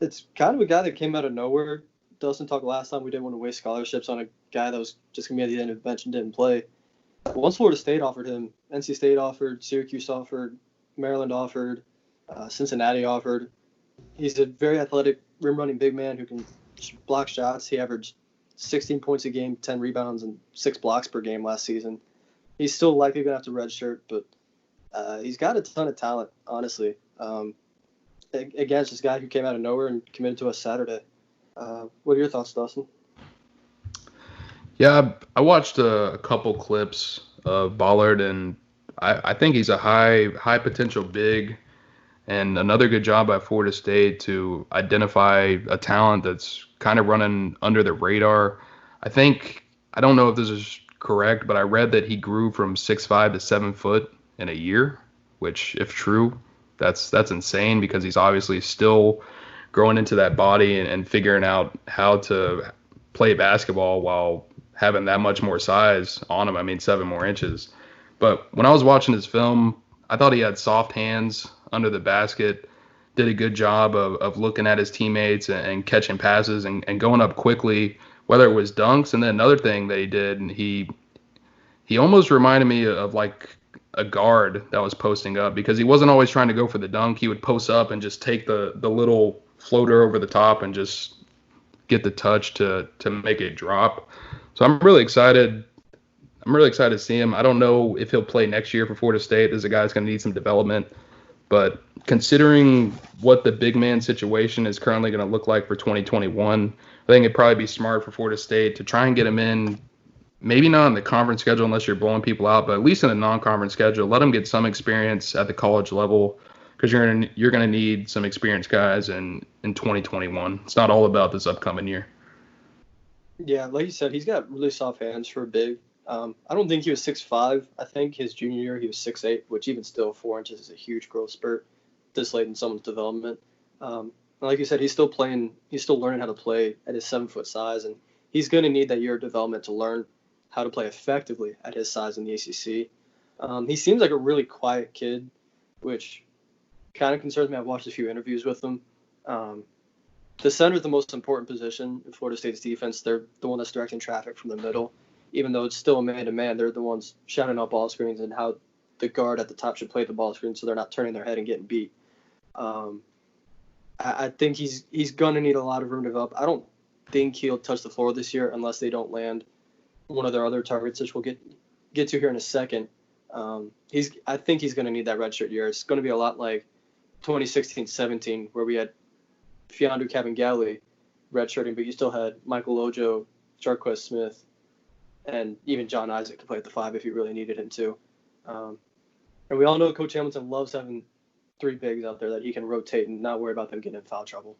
It's kind of a guy that came out of nowhere. Dustin talked last time we didn't want to waste scholarships on a guy that was just going to be at the end of the bench and didn't play. Once Florida State offered him, NC State offered, Syracuse offered, Maryland offered, Cincinnati offered. He's a very athletic, rim-running big man who can block shots. He averaged 16 points a game, 10 rebounds, and 6 blocks per game last season. He's still likely going to have to redshirt, but he's got a ton of talent, honestly. Again, it's this guy who came out of nowhere and committed to us Saturday. What are your thoughts, Dustin? Yeah, I watched a couple clips of Ballard, and I think he's a high potential big, and another good job by Florida State to identify a talent that's kind of running under the radar. I don't know if this is correct, but I read that he grew from 6'5" to 7 foot in a year, which, if true, that's insane because he's obviously still growing into that body and figuring out how to play basketball while having that much more size on him. I mean, 7 more inches. But when I was watching his film, I thought he had soft hands under the basket, did a good job of looking at his teammates and catching passes and going up quickly, whether it was dunks. And then another thing that he did, and he almost reminded me of like a guard that was posting up because he wasn't always trying to go for the dunk. He would post up and just take the little floater over the top and just get the touch to make it drop. So I'm really excited. I'm really excited to see him. I don't know if he'll play next year for Florida State. This is a guy that's going to need some development. But considering what the big man situation is currently going to look like for 2021, I think it'd probably be smart for Florida State to try and get him in, maybe not in the conference schedule unless you're blowing people out, but at least in the non-conference schedule. Let him get some experience at the college level because you're going to need some experienced guys in 2021. It's not all about this upcoming year. Yeah, like you said, he's got really soft hands for a big. I don't think he was 6'5". I think his junior year he was 6'8", which even still 4 inches is a huge growth spurt this late in someone's development. Like you said, he's still learning how to play at his 7-foot size, and he's going to need that year of development to learn how to play effectively at his size in the ACC. He seems like a really quiet kid, which kind of concerns me. I've watched a few interviews with him. The center is the most important position in Florida State's defense. They're the one that's directing traffic from the middle. Even though it's still a man-to-man, they're the ones shouting out ball screens and how the guard at the top should play the ball screen so they're not turning their head and getting beat. I think he's gonna need a lot of room to develop. I don't think he'll touch the floor this year unless they don't land one of their other targets, which we'll get to here in a second. I think he's gonna need that redshirt year. It's gonna be a lot like 2016-17, where we had Fiondu Kabengele redshirting, but you still had Michael Ojo, Jarquez Smith, and even John Isaac to play at the 5 if you really needed him to. And we all know Coach Hamilton loves having 3 bigs out there that he can rotate and not worry about them getting in foul trouble.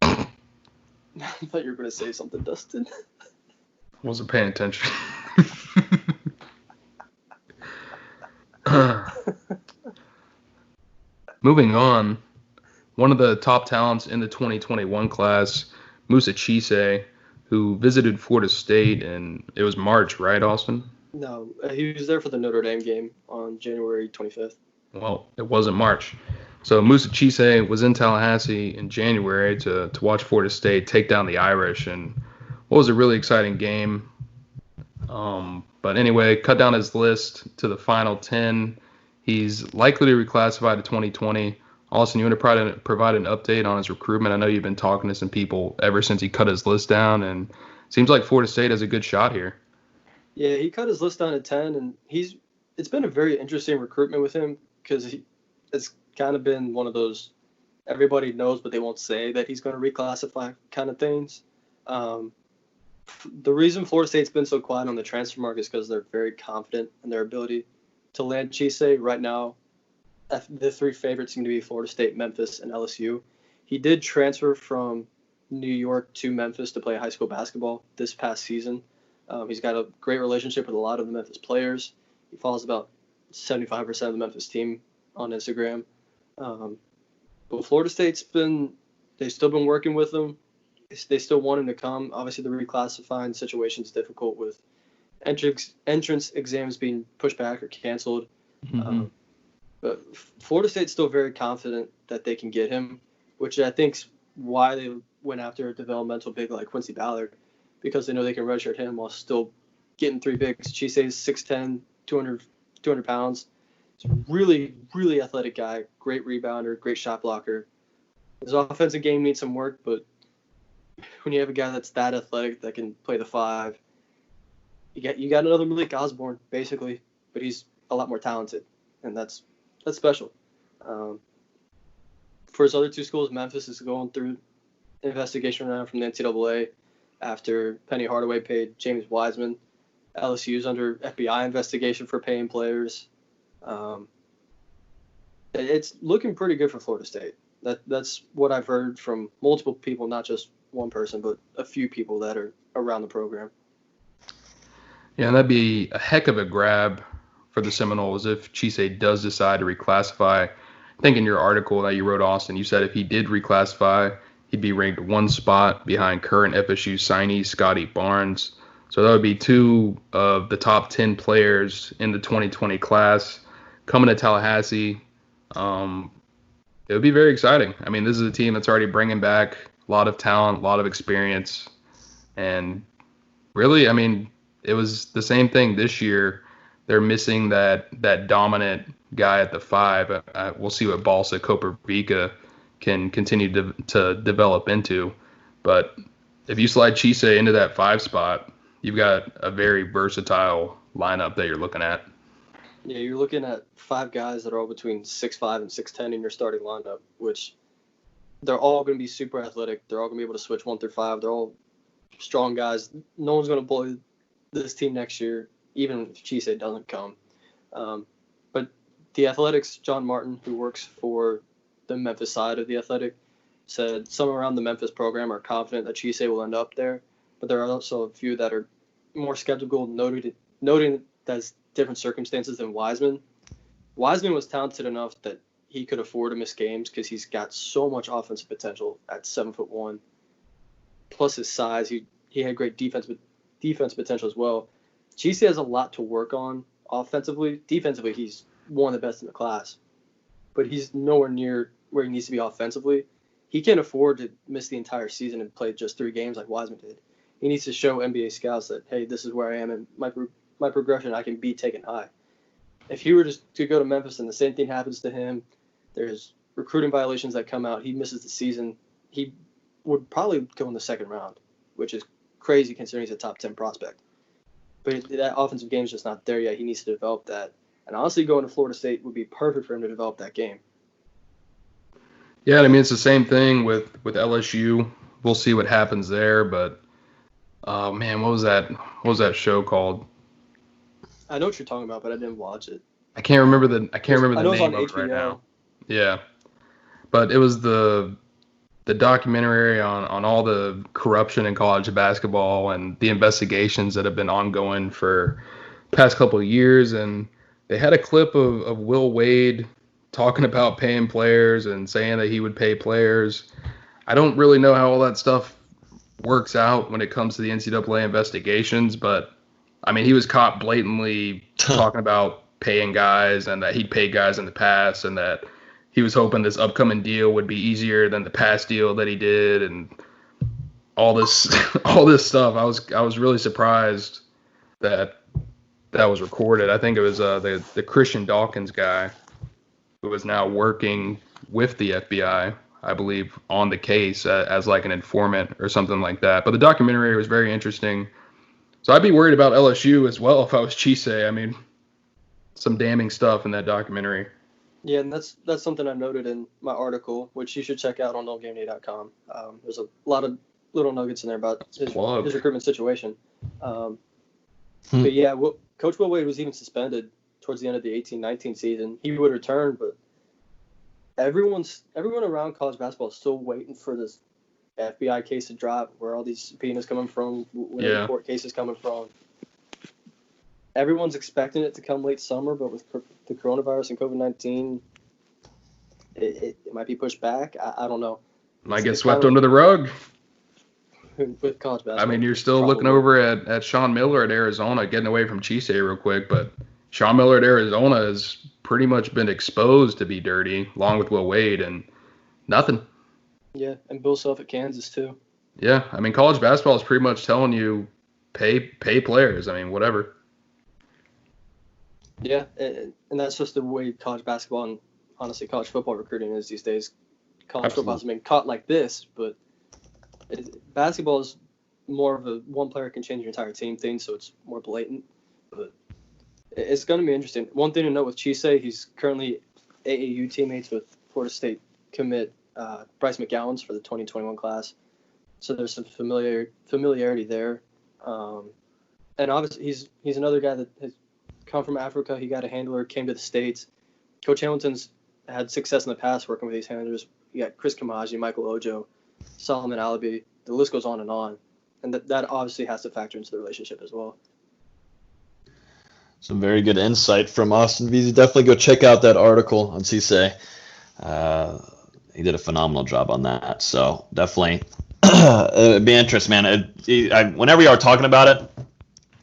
I thought you were going to say something, Dustin. Wasn't paying attention. Moving on, one of the top talents in the 2021 class, Musa Chise, who visited Florida State, and it was March, right, Austin? No, he was there for the Notre Dame game on January 25th. Well, it wasn't March. So Musa Chise was in Tallahassee in January to watch Florida State take down the Irish, and what was a really exciting game. But anyway, cut down his list to the final 10. He's likely to reclassify to 2020. Austin, you want to provide an update on his recruitment? I know you've been talking to some people ever since he cut his list down, and it seems like Florida State has a good shot here. Yeah, he cut his list down to 10, and it's been a very interesting recruitment with him because it's kind of been one of those everybody knows but they won't say that he's going to reclassify kind of things. The reason Florida State's been so quiet on the transfer market is because they're very confident in their ability to land Chise. Right now, the 3 favorites seem to be Florida State, Memphis, and LSU. He did transfer from New York to Memphis to play high school basketball this past season. He's got a great relationship with a lot of the Memphis players. He follows about 75% of the Memphis team on Instagram. But Florida State's they've still been working with him. They still want him to come. Obviously, the reclassifying situation is difficult with entrance exams being pushed back or canceled. Mm-hmm. But Florida State's still very confident that they can get him, which I think is why they went after a developmental big like Quincy Ballard, because they know they can redshirt him while still getting 3 bigs. Chise's 6'10", 200 pounds. He's a really, really athletic guy, great rebounder, great shot blocker. His offensive game needs some work, but when you have a guy that's that athletic that can play the 5, you got another Malik Osborne, basically, but he's a lot more talented, and that's special. For his other 2 schools, Memphis is going through investigation right now from the NCAA after Penny Hardaway paid James Wiseman. LSU's under FBI investigation for paying players. It's looking pretty good for Florida State. That's what I've heard from multiple people, not just one person, but a few people that are around the program. Yeah, and that'd be a heck of a grab for the Seminoles if Chise does decide to reclassify. I think in your article that you wrote, Austin, you said if he did reclassify, he'd be ranked 1 spot behind current FSU signee Scotty Barnes. So that would be 2 of the top 10 players in the 2020 class coming to Tallahassee. It would be very exciting. I mean, this is a team that's already bringing back a lot of talent, a lot of experience. And really, I mean, it was the same thing this year. They're missing that dominant guy at the 5. We'll see what Balsa Koprivica can continue to develop into. But if you slide Chise into that 5 spot, you've got a very versatile lineup that you're looking at. Yeah, you're looking at 5 guys that are all between 6'5" and 6'10" in your starting lineup, which they're all going to be super athletic. They're all going to be able to switch 1 through 5. They're all strong guys. No one's going to bully this team next year, even if Chise doesn't come. But the Athletics, John Martin, who works for the Memphis side of the Athletic, said some around the Memphis program are confident that Chise will end up there, but there are also a few that are more skeptical, noting that's different circumstances than Wiseman. Wiseman was talented enough that he could afford to miss games because he's got so much offensive potential at 7'1". Plus his size, he had great defense potential as well. Chise has a lot to work on offensively. Defensively, he's one of the best in the class, but he's nowhere near where he needs to be offensively. He can't afford to miss the entire season and play just 3 games like Wiseman did. He needs to show NBA scouts that, hey, this is where I am in my progression. I can be taken high. If he were just to go to Memphis and the same thing happens to him, there's recruiting violations that come out, he misses the season, he would probably go in the second round, which is crazy considering he's a top 10 prospect. But that offensive game is just not there yet. He needs to develop that. And honestly, going to Florida State would be perfect for him to develop that game. Yeah, I mean, it's the same thing with LSU. We'll see what happens there. But, oh, man, what was that show called? I know what you're talking about, but I didn't watch it. I can't remember the name of it HBO. right now. Yeah. But it was the documentary on all the corruption in college basketball and the investigations that have been ongoing for past couple of years. And they had a clip of Will Wade talking about paying players and saying that he would pay players. I don't really know how all that stuff works out when it comes to the NCAA investigations, but I mean, he was caught blatantly talking about paying guys and that he'd paid guys in the past and that he was hoping this upcoming deal would be easier than the past deal that he did and all this stuff. I was really surprised that was recorded. I think it was the Christian Dawkins guy who is now working with the FBI, I believe, on the case as like an informant or something like that. But the documentary was very interesting. So I'd be worried about LSU as well if I was Chisay. I mean, some damning stuff in that documentary. Yeah, and that's something I noted in my article, which you should check out on NoGameDay.com. There's a lot of little nuggets in there about his recruitment situation. But yeah, Coach Will Wade was even suspended towards the end of the 18-19 season. He would return, but everyone around college basketball is still waiting for this FBI case to drop, where all these subpoenas coming from, where the court case is coming from. Everyone's expecting it to come late summer, but with the coronavirus and COVID-19, it might be pushed back. I don't know. Might get swept under the rug. With college basketball. I mean, you're still looking over at Sean Miller at Arizona, getting away from Chisay real quick, but Sean Miller at Arizona has pretty much been exposed to be dirty, along with Will Wade, and nothing. Yeah, and Bill Self at Kansas, too. Yeah, I mean, college basketball is pretty much telling you pay players. I mean, whatever. Yeah, and that's just the way college basketball and, honestly, college football recruiting is these days. College football has been caught like this, but basketball is more of a one player can change your entire team thing, so it's more blatant. But it's going to be interesting. One thing to note with Chisay, he's currently AAU teammates with Florida State commit Bryce McGowan's for the 2021 class. So there's some familiarity there. And obviously he's another guy that has come from Africa. He got a handler, came to the States. Coach Hamilton's had success in the past working with these handlers. You got Chris Kamaji, Michael Ojo, Solomon Alabi. The list goes on. And that obviously has to factor into the relationship as well. Some very good insight from Austin Veazey. Definitely go check out that article on Chisay. He did a phenomenal job on that. So definitely it'd be interesting, man. Whenever you are talking about it,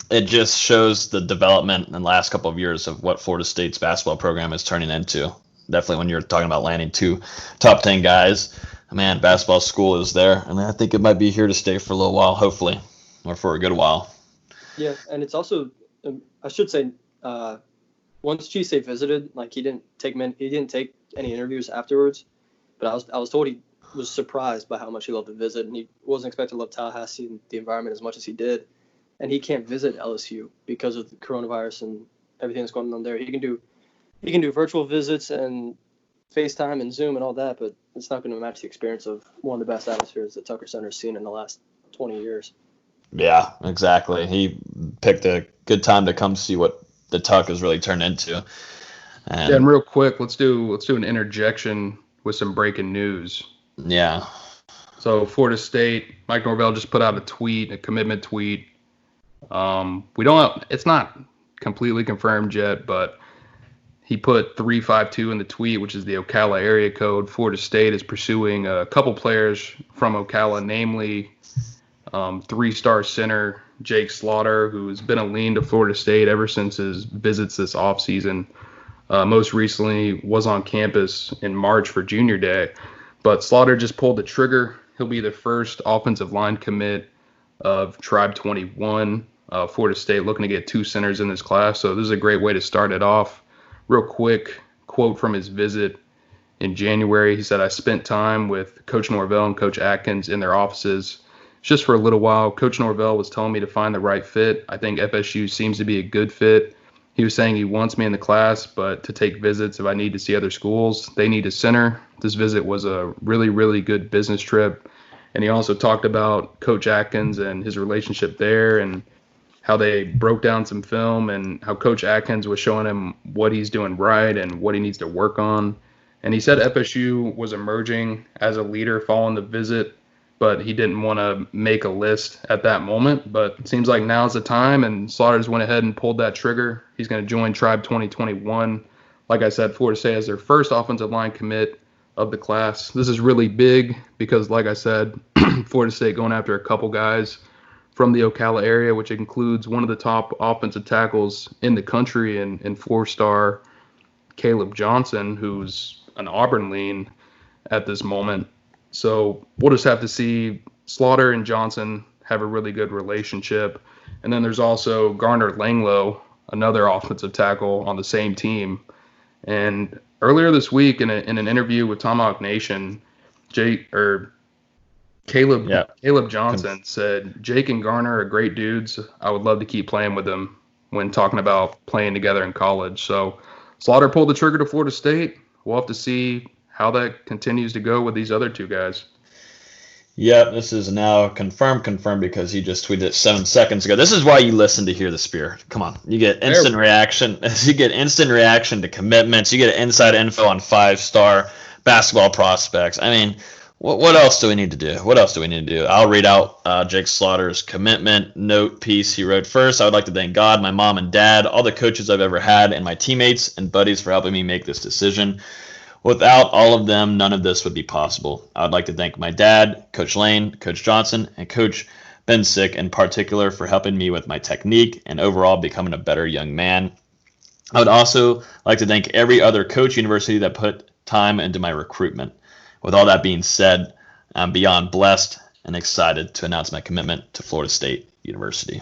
it just shows the development in the last couple of years of what Florida State's basketball program is turning into. Definitely when you're talking about landing 2 top 10 guys, man, basketball school is there. And I think it might be here to stay for a little while, hopefully, or for a good while. Yeah, and it's also, I should say, once Chisay visited, like he didn't take any interviews afterwards, but I was told he was surprised by how much he loved to visit, and he wasn't expected to love Tallahassee and the environment as much as he did. And he can't visit LSU because of the coronavirus and everything that's going on there. He can do virtual visits and FaceTime and Zoom and all that, but it's not going to match the experience of one of the best atmospheres that Tucker Center has seen in the last 20 years. Yeah, exactly. He picked a good time to come see what the Tuck has really turned into. And real quick, let's do an interjection with some breaking news. Yeah. So Florida State, Mike Norvell just put out a commitment tweet. It's not completely confirmed yet, but he put 352 in the tweet, which is the Ocala area code. Florida State is pursuing a couple players from Ocala, namely 3-star center Jake Slaughter, who's been a lean to Florida State ever since his visits this offseason. Most recently was on campus in March for Junior Day. But Slaughter just pulled the trigger. He'll be the first offensive line commit of Tribe 21. Florida State looking to get 2 centers in this class. So this is a great way to start it off. Real quick quote from his visit in January. He said, "I spent time with Coach Norvell and Coach Atkins in their offices just for a little while. Coach Norvell was telling me to find the right fit. I think FSU seems to be a good fit. He was saying he wants me in the class, but to take visits if I need to see other schools. They need a center. This visit was a really, really good business trip." And he also talked about Coach Atkins and his relationship there and how they broke down some film and how Coach Atkins was showing him what he's doing right and what he needs to work on. And he said FSU was emerging as a leader following the visit, but he didn't want to make a list at that moment. But it seems like now's the time, and Slaughters went ahead and pulled that trigger. He's going to join Tribe 2021. Like I said, Florida State has their first offensive line commit of the class. This is really big because, like I said, Florida State going after a couple guys from the Ocala area, which includes one of the top offensive tackles in the country and 4-star Caleb Johnson, who's an Auburn lean at this moment. So we'll just have to see. Slaughter and Johnson have a really good relationship. And then there's also Garner Langlow, another offensive tackle on the same team. And earlier this week in an interview with Tomahawk Nation, Caleb Johnson said, "Jake and Garner are great dudes. I would love to keep playing with them," when talking about playing together in college. So Slaughter pulled the trigger to Florida State. We'll have to see how that continues to go with these other 2 guys. Yep, this is now confirmed because he just tweeted it 7 seconds ago. This is why you listen to Hear the Spear. Come on, you get instant reaction. You get instant reaction to commitments. You get inside info on 5-star basketball prospects. I mean, what else do we need to do? I'll read out Jake Slaughter's commitment note piece he wrote first. "I would like to thank God, my mom and dad, all the coaches I've ever had, and my teammates and buddies for helping me make this decision. Without all of them, none of this would be possible. I would like to thank my dad, Coach Lane, Coach Johnson, and Coach Bensick in particular for helping me with my technique and overall becoming a better young man. I would also like to thank every other coach university that put time into my recruitment. With all that being said, I'm beyond blessed and excited to announce my commitment to Florida State University."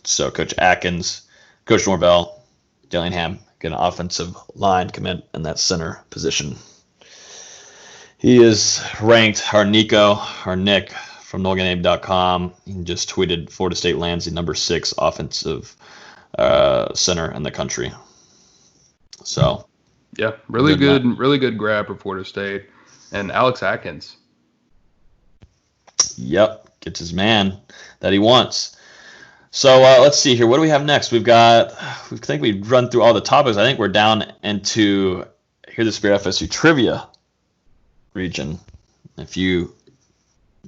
So Coach Atkins, Coach Norvell, Dillingham get an offensive line commit in that center position. He is ranked, our Nick from NoleGameDay.com, he just tweeted Florida State lands the number 6 offensive center in the country. So yeah, really good grab for Florida State. And Alex Atkins. Yep, gets his man that he wants. So let's see here. What do we have next? I think we've run through all the topics. I think we're down into Hear the Spear FSU trivia region. If you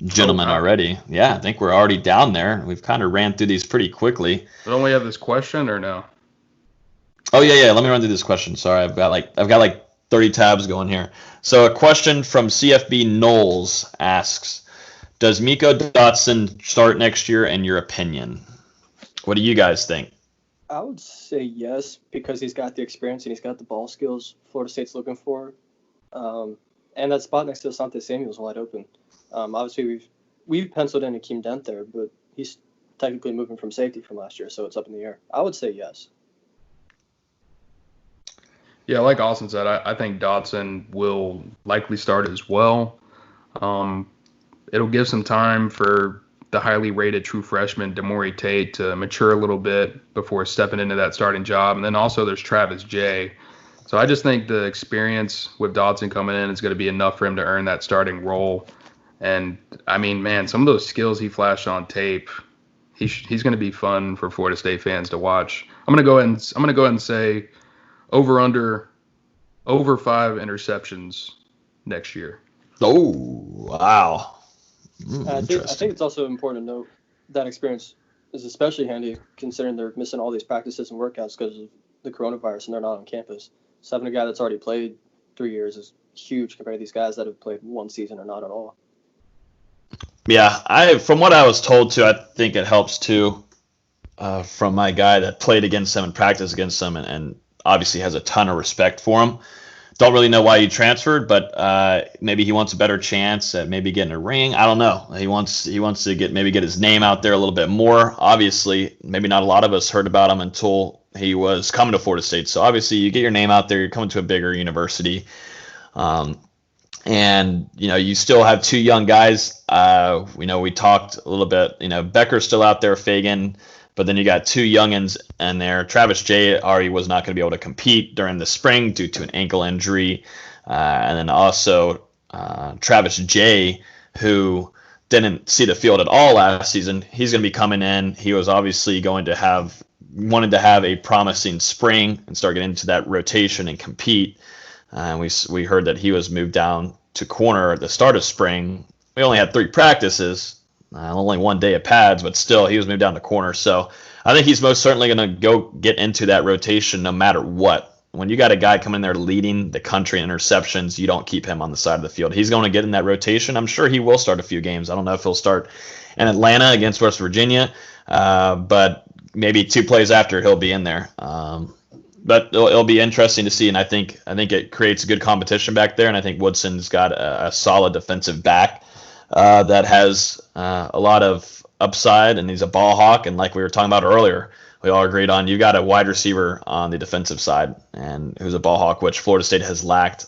gentlemen are ready. Yeah, I think we're already down there. We've kind of ran through these pretty quickly. Don't we have this question or no? Oh yeah. Let me run through this question. Sorry, I've got like 30 tabs going here. So a question from CFB Knowles asks, "Does Miko Dotson start next year in your opinion?" What do you guys think? I would say yes, because he's got the experience and he's got the ball skills Florida State's looking for. And that spot next to Asante Samuel's wide open. Obviously, we've penciled in Akeem Dent there, but he's technically moving from safety from last year, so it's up in the air. I would say yes. Yeah, like Austin said, I think Dotson will likely start as well. It'll give some time for the highly rated true freshman Demore Tate to mature a little bit before stepping into that starting job. And then also there's Travis Jay. So I just think the experience with Dotson coming in is going to be enough for him to earn that starting role. And I mean, man, some of those skills he flashed on tape, he's going to be fun for Florida State fans to watch. I'm going to go ahead and say over 5 interceptions next year. Oh, wow. I think it's also important to note that experience is especially handy considering they're missing all these practices and workouts because of the coronavirus and they're not on campus. So having a guy that's already played 3 years is huge compared to these guys that have played 1 season or not at all. Yeah, from what I was told too, I think it helps too. From my guy that played against him and practiced against him and obviously has a ton of respect for him. Don't really know why he transferred, but maybe he wants a better chance at maybe getting a ring. I don't know. He wants to get his name out there a little bit more. Obviously, maybe not a lot of us heard about him until he was coming to Florida State. So obviously, you get your name out there. You're coming to a bigger university, and you still have two young guys. We talked a little bit. Becker's still out there, Fagan. But then you got two youngins in there. Travis J already was not going to be able to compete during the spring due to an ankle injury. And then also Travis J, who didn't see the field at all last season. He's going to be coming in. He was obviously wanted to have a promising spring and start getting into that rotation and compete. And we heard that he was moved down to corner at the start of spring. We only had 3 practices. Only 1 day of pads, but still, he was moved down to corner. So I think he's most certainly going to go get into that rotation no matter what. When you got a guy coming in there leading the country in interceptions, you don't keep him on the side of the field. He's going to get in that rotation. I'm sure he will start a few games. I don't know if he'll start in Atlanta against West Virginia, but maybe 2 plays after he'll be in there. But it'll be interesting to see, and I think it creates a good competition back there, and I think Woodson's got a solid defensive back that has a lot of upside, and he's a ball hawk. And like we were talking about earlier, we all agreed on you got a wide receiver on the defensive side and who's a ball hawk, which Florida State has lacked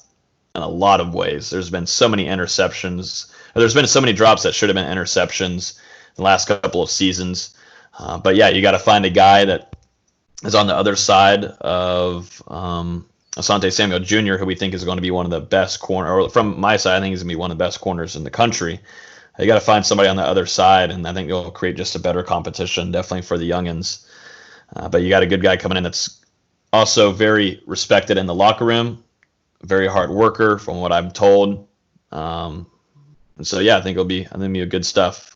in a lot of ways. There's been so many interceptions. There's been so many drops that should have been interceptions in the last couple of seasons. But yeah, you got to find a guy that is on the other side of Asante Samuel Jr., who we think is going to be one of the best or from my side, I think he's going to be one of the best corners in the country. You got to find somebody on the other side, and I think it'll create just a better competition, definitely for the youngins. But you got a good guy coming in that's also very respected in the locker room, very hard worker, from what I'm told. And so yeah, I think it'll be good stuff.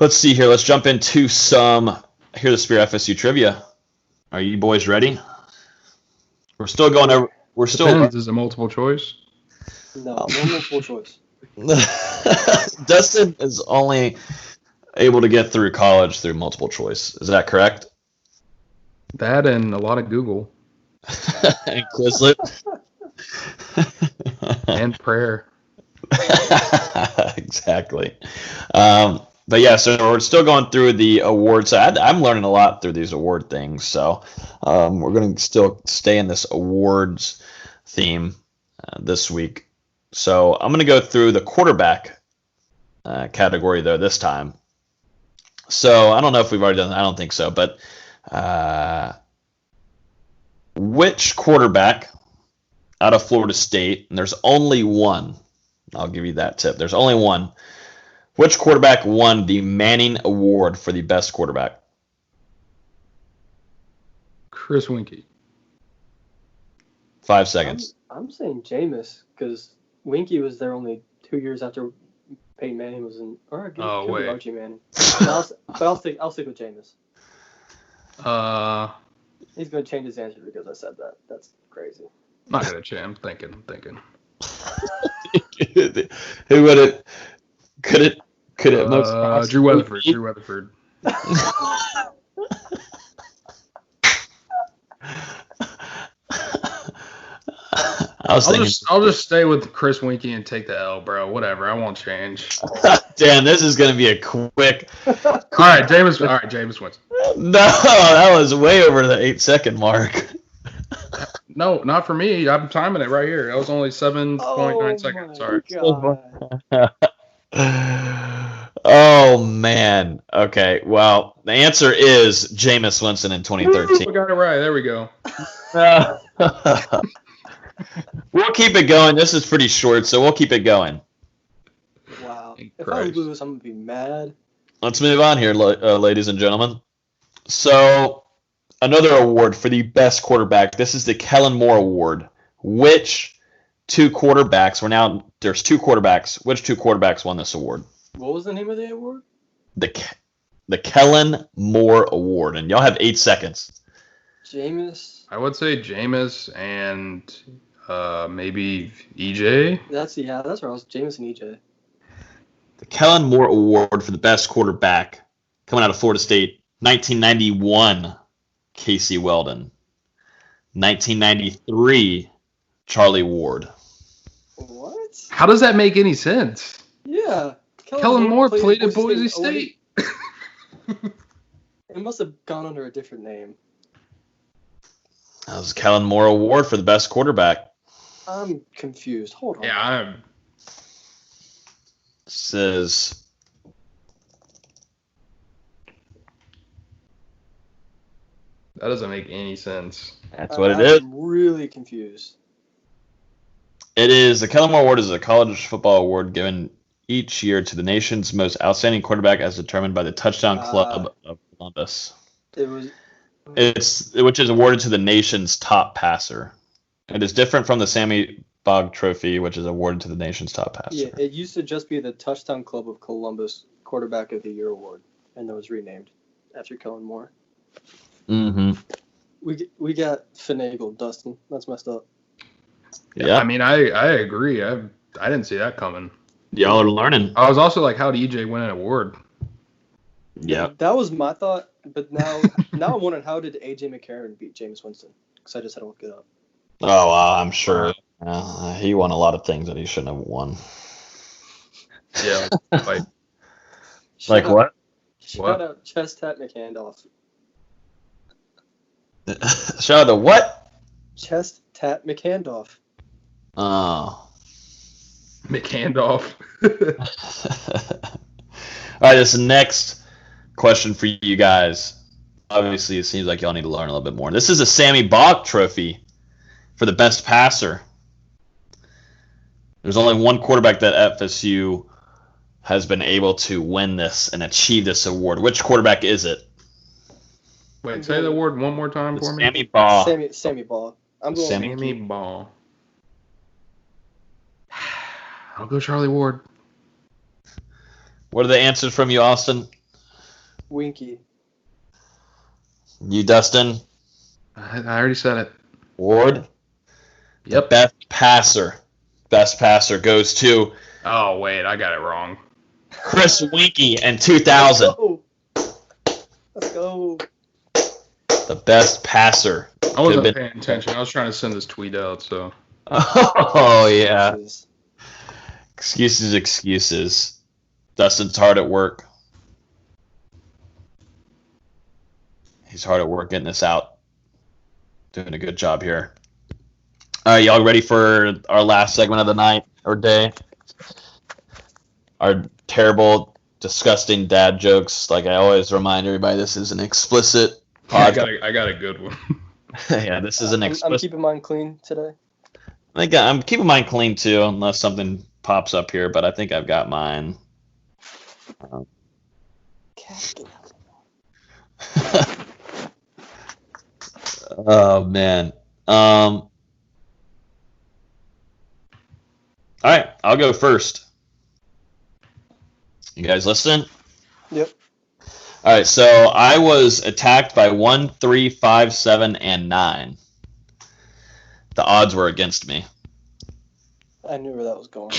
Let's see here. Let's jump into some Hear the Spear FSU trivia. Are you boys ready? We're still going over. We're still. Depends. Is it multiple choice? No, multiple choice. Dustin is only able to get through college through multiple choice. Is that correct? That and a lot of Google. And Quizlet. And prayer. Exactly. But yeah, so we're still going through the awards. I'm learning a lot through these award things. So we're going to still stay in this awards theme this week. So I'm going to go through the quarterback category, though, this time. So I don't know if we've already done that. I don't think so. But which quarterback out of Florida State, and there's only one. I'll give you that tip. There's only one. Which quarterback won the Manning Award for the best quarterback? Chris Winkie. 5 seconds. I'm saying Jameis, because Winkie was there only 2 years after Peyton Manning was in. Or wait. Archie Manning. I'll stick with Jameis. He's going to change his answer because I said that. That's crazy. Not going to change. I'm thinking. Who would it? Could it most Drew Weatherford. I'll just stay with Chris Winkie and take the L, bro. Whatever. I won't change. Damn, this is gonna be a quick. All right, Jameis wins. No, that was way over the 8-second mark. No, not for me. I'm timing it right here. That was only 7.9 seconds. Sorry. Oh, man. Okay, well, the answer is Jameis Winston in 2013. We got it right. There we go. We'll keep it going. This is pretty short, so we'll keep it going. Wow. If I lose, I'm going to be mad. Let's move on here, ladies and gentlemen. So, another award for the best quarterback. This is the Kellen Moore Award. Which two quarterbacks, there's 2 quarterbacks. Which 2 quarterbacks won this award? What was the name of the award? The Kellen Moore Award. And y'all have 8 seconds. Jameis. I would say Jameis and maybe EJ. That's where I was. Jameis and EJ. The Kellen Moore Award for the best quarterback coming out of Florida State. 1991, Casey Weldon. 1993, Charlie Ward. What? How does that make any sense? Yeah. Kellen Moore played at Boise State. It must have gone under a different name. That was Kellen Moore Award for the best quarterback. I'm confused. Hold on. Yeah, Says that doesn't make any sense. that's what it is. I'm really confused. It is the Kellen Moore Award is a college football award given each year to the nation's most outstanding quarterback as determined by the Touchdown Club of Columbus. Which is awarded to the nation's top passer. It is different from the Sammy Bogg Trophy, which is awarded to the nation's top passer. Yeah, it used to just be the Touchdown Club of Columbus Quarterback of the Year Award, and it was renamed after Kellen Moore. Mm-hmm. We got finagled, Dustin. That's messed up. Yeah. I mean, I agree. I didn't see that coming. Y'all are learning. I was also like, how did EJ win an award? Yeah. That was my thought, but now I'm wondering, how did A.J. McCarron beat Jameis Winston? Because I just had to look it up. Oh, I'm sure. He won a lot of things that he shouldn't have won. Yeah. Like what? Shout out Chest Tat McHandoff. Shout out to what? Chest Tat McHandoff. Oh. McHandoff. All right, this next question for you guys. Obviously, it seems like y'all need to learn a little bit more. This is a Sammy Bogg Trophy for the best passer. There's only one quarterback that FSU has been able to win this and achieve this award. Which quarterback is it? Wait, say the award one more time for me. Sammy Ball. Sammy Ball. I'm going Sammy Ball. I'll go Charlie Ward. What are the answers from you, Austin? Winky. You, Dustin? I already said it. Ward? Yep. Best passer. Best passer goes to... Oh, wait, I got it wrong. Chris Winky in 2000. Let's go. The best passer. I wasn't paying attention. I was trying to send this tweet out, so... Oh, yeah. Excuses. Dustin's hard at work. He's hard at work getting this out. Doing a good job here. All right, y'all ready for our last segment of the night or day? Our terrible, disgusting dad jokes. Like I always remind everybody, this is an explicit podcast. I got a good one. Yeah, this is an explicit. I'm keeping mine clean today. I think I'm keeping mine clean too, unless something pops up here. But I think I've got mine. Oh man. All right, I'll go first. You guys listening? Yep. All right, so I was attacked by 1, 3, 5, 7, and 9. The odds were against me. I knew where that was going.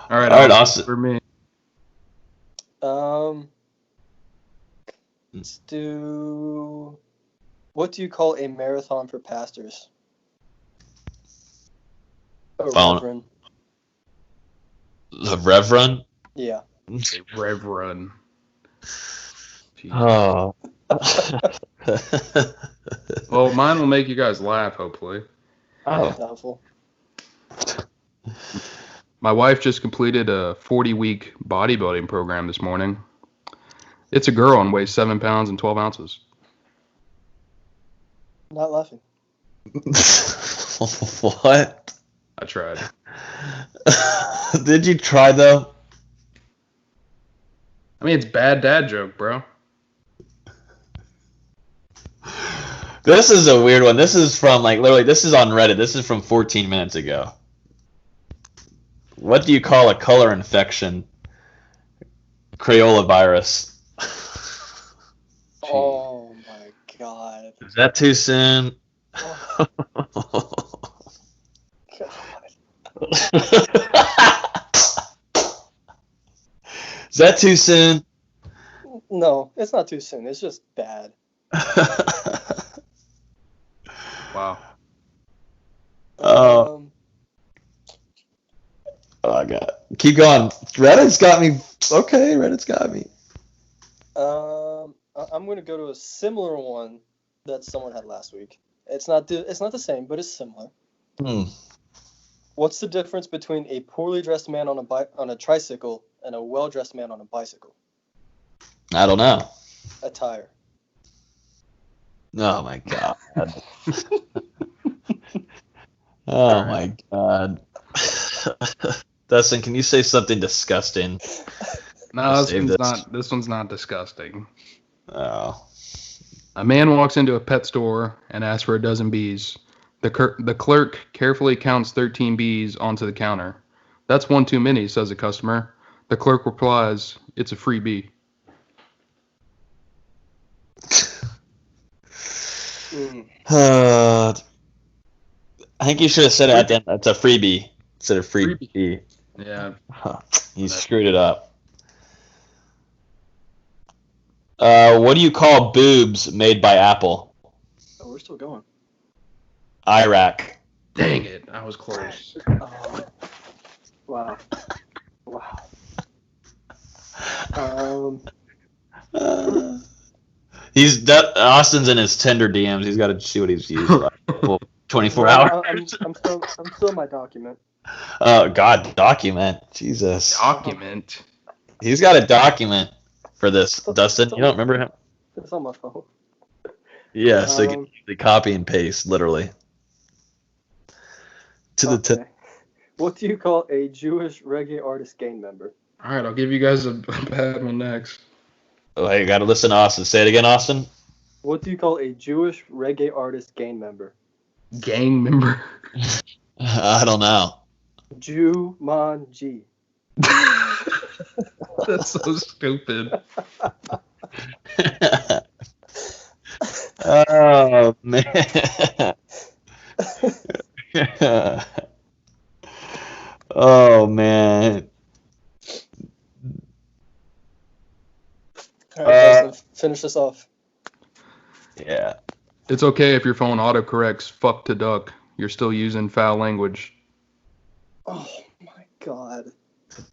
All right, Austin. For me. Let's do. What do you call a marathon for pastors? Reverend. The Reverend? Yeah. Reverend. Oh. Well, mine will make you guys laugh, hopefully. Doubtful. My wife just completed a 40-week bodybuilding program this morning. It's a girl and weighs 7 pounds and 12 ounces. Not laughing. What? I tried. Did you try, though? I mean, it's bad dad joke, bro. This is a weird one. This is from, literally, this is on Reddit. This is from 14 minutes ago. What do you call a color infection? Crayola virus. Oh, my God. Is that too soon? Oh, God. Is that too soon? No, it's not too soon. It's just bad. Wow. Oh my God. Keep going. Reddit's got me. Okay, Reddit's got me. I'm going to go to a similar one that someone had last week. It's not the same, but it's similar. What's the difference between a poorly dressed man on a tricycle and a well-dressed man on a bicycle? I don't know. Attire. Oh my God. Oh my God. Dustin, can you say something disgusting? No, this one's not disgusting. Oh. A man walks into a pet store and asks for a dozen bees. The clerk carefully counts 13 bees onto the counter. That's one too many, says the customer. The clerk replies, it's a free bee. I think you should have said it at the end. That's a freebie instead of free bee. Yeah. You screwed it up. What do you call boobs made by Apple? Oh, we're still going. Iraq. Dang it. I was close. Wow. Austin's in his Tinder DMs. He's got to see what he's used. 24 hours. I'm still in my document. Oh God, document. Jesus. Document. He's got a document for this. Dustin, you don't remember him? It's on my phone. Yeah, so you can easily copy and paste, literally. Okay. What do you call a Jewish reggae artist gang member? All right, I'll give you guys a bad one next. Oh, hey, you got to listen to Austin. Say it again, Austin. What do you call a Jewish reggae artist gang member? Gang member? I don't know. Jumanji. That's so stupid. Oh, man. Oh, man. All right, finish this off. Yeah. It's okay if your phone autocorrects fuck to duck. You're still using foul language. Oh, my God.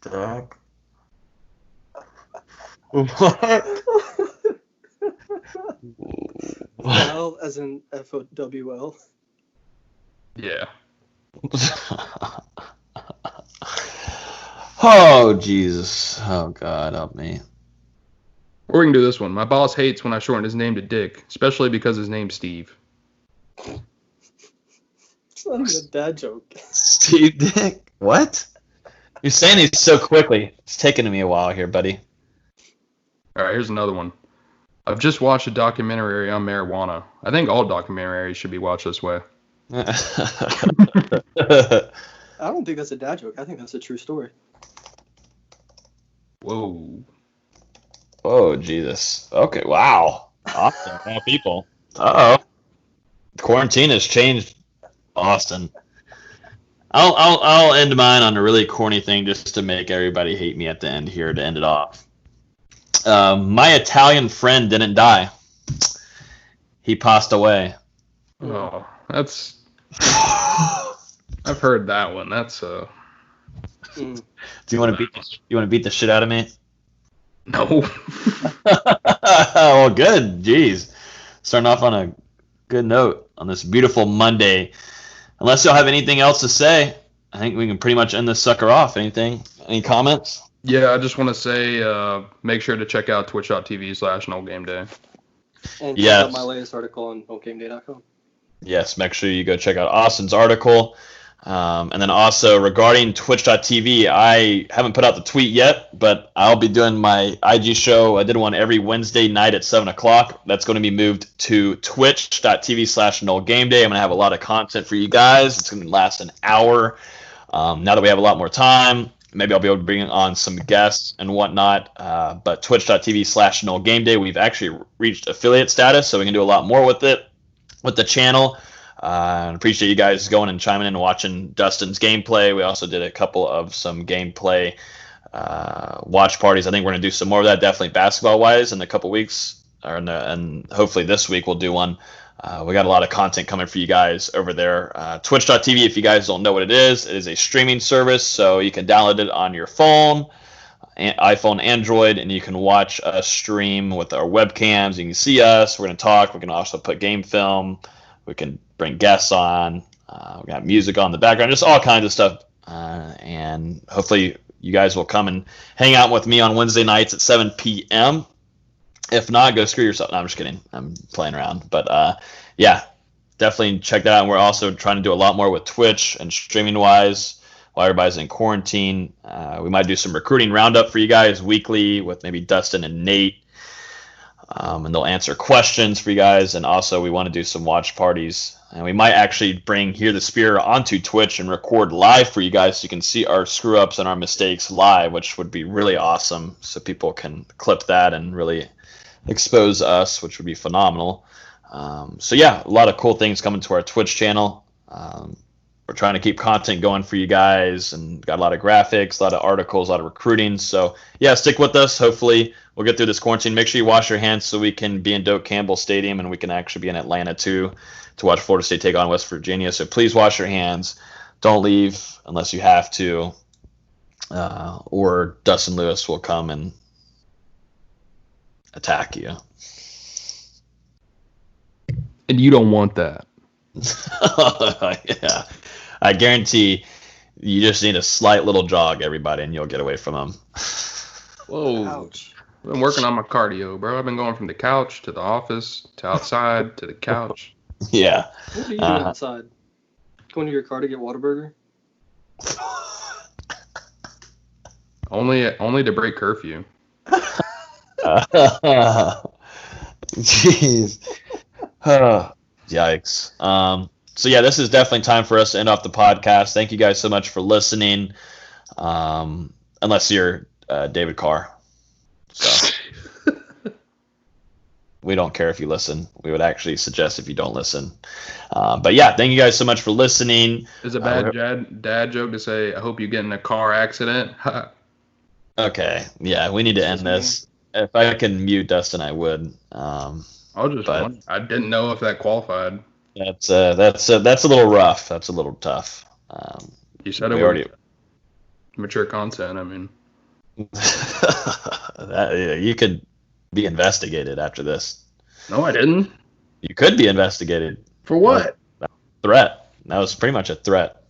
Duck? What? Foul as in FOWL? Yeah. Oh, Jesus. Oh, God, help me. Or we can do this one. My boss hates when I shorten his name to Dick, especially because his name's Steve. It's not even a dad joke. Steve Dick? What? You're saying these so quickly. It's taking me a while here, buddy. All right, here's another one. I've just watched a documentary on marijuana. I think all documentaries should be watched this way. I don't think that's a dad joke. I think that's a true story. Whoa. Oh, Jesus. Okay, wow. Awesome. More people. Uh-oh. Quarantine has changed Austin. I'll end mine on a really corny thing just to make everybody hate me at the end here to end it off. My Italian friend didn't die. He passed away. Oh, that's... I've heard that one. That's Do you want to beat the shit out of me? No. Well, good. Jeez. Starting off on a good note on this beautiful Monday. Unless y'all have anything else to say, I think we can pretty much end this sucker off. Anything? Any comments? Yeah, I just want to say make sure to check out twitch.tv/NoGameDay. And check out my latest article on NoGameDay.com. Yes, make sure you go check out Austin's article. And then also regarding twitch.tv, I haven't put out the tweet yet, but I'll be doing my IG show. I did one every Wednesday night at 7 o'clock. That's going to be moved to twitch.tv/NoGameDay. I'm going to have a lot of content for you guys. It's going to last an hour. Now that we have a lot more time, maybe I'll be able to bring on some guests and whatnot. But twitch.tv/NoGameDay, we've actually reached affiliate status, so we can do a lot more with it, with the channel. I appreciate you guys going and chiming in and watching Dustin's gameplay. We also did a couple of some gameplay watch parties. I think we're going to do some more of that, definitely basketball-wise, in a couple weeks, and hopefully this week we'll do one. We got a lot of content coming for you guys over there. Twitch.tv, if you guys don't know what it is a streaming service, so you can download it on your phone, iPhone, Android, and you can watch us stream with our webcams. You can see us. We're going to talk. We can also put game film. We can bring guests on. We got music on the background, just all kinds of stuff. And hopefully you guys will come and hang out with me on Wednesday nights at 7 p.m. If not, go screw yourself. No, I'm just kidding. I'm playing around. But, yeah, definitely check that out. And we're also trying to do a lot more with Twitch and streaming-wise while everybody's in quarantine. We might do some recruiting roundup for you guys weekly with maybe Dustin and Nate. And they'll answer questions for you guys. And also we want to do some watch parties. And we might actually bring Hear the Spear onto Twitch and record live for you guys so you can see our screw-ups and our mistakes live, which would be really awesome. So people can clip that and really expose us, which would be phenomenal. So, yeah, a lot of cool things coming to our Twitch channel. We're trying to keep content going for you guys and got a lot of graphics, a lot of articles, a lot of recruiting. So, yeah, stick with us. Hopefully we'll get through this quarantine. Make sure you wash your hands so we can be in Doak Campbell Stadium and we can actually be in Atlanta, too, to watch Florida State take on West Virginia. So please wash your hands. Don't leave unless you have to, or Dustin Lewis will come and attack you. And you don't want that. Yeah. I guarantee you just need a slight little jog, everybody, and you'll get away from them. Whoa. Ouch. I've been working on my cardio, bro. I've been going from the couch to the office to outside to the couch. Yeah. What do you do outside? Going to your car to get Whataburger? Only to break curfew. Jeez. Yikes. So, yeah, this is definitely time for us to end off the podcast. Thank you guys so much for listening. Unless you're David Carr. So we don't care if you listen. We would actually suggest if you don't listen. But, yeah, thank you guys so much for listening. It's a bad dad joke to say, I hope you get in a car accident. Okay. Yeah, we need to end this. If I can mute Dustin, I would. I didn't know if that qualified. That's a little rough. That's a little tough. You said it already mature content. I mean, you could be investigated after this. No, I didn't. You could be investigated for what? Threat. That was pretty much a threat.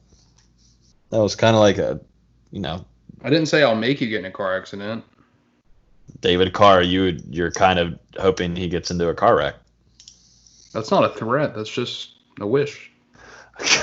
That was kind of like a, I didn't say I'll make you get in a car accident. David Carr, you're kind of hoping he gets into a car wreck. That's not a threat. That's just a wish.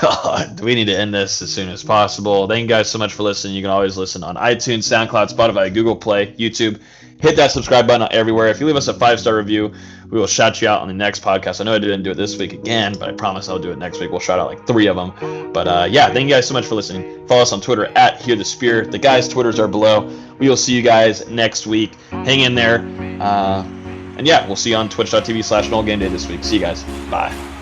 God, we need to end this as soon as possible. Thank you guys so much for listening. You can always listen on iTunes, SoundCloud, Spotify, Google Play, YouTube. Hit that subscribe button everywhere. If you leave us a 5-star review, we will shout you out on the next podcast. I know I didn't do it this week again, but I promise I'll do it next week. We'll shout out like 3 of them. But yeah, thank you guys so much for listening. Follow us on Twitter at Hear the Spear. The guys' Twitters are below. We will see you guys next week. Hang in there. And yeah, we'll see you on twitch.tv/NoelGameDay this week. See you guys. Bye.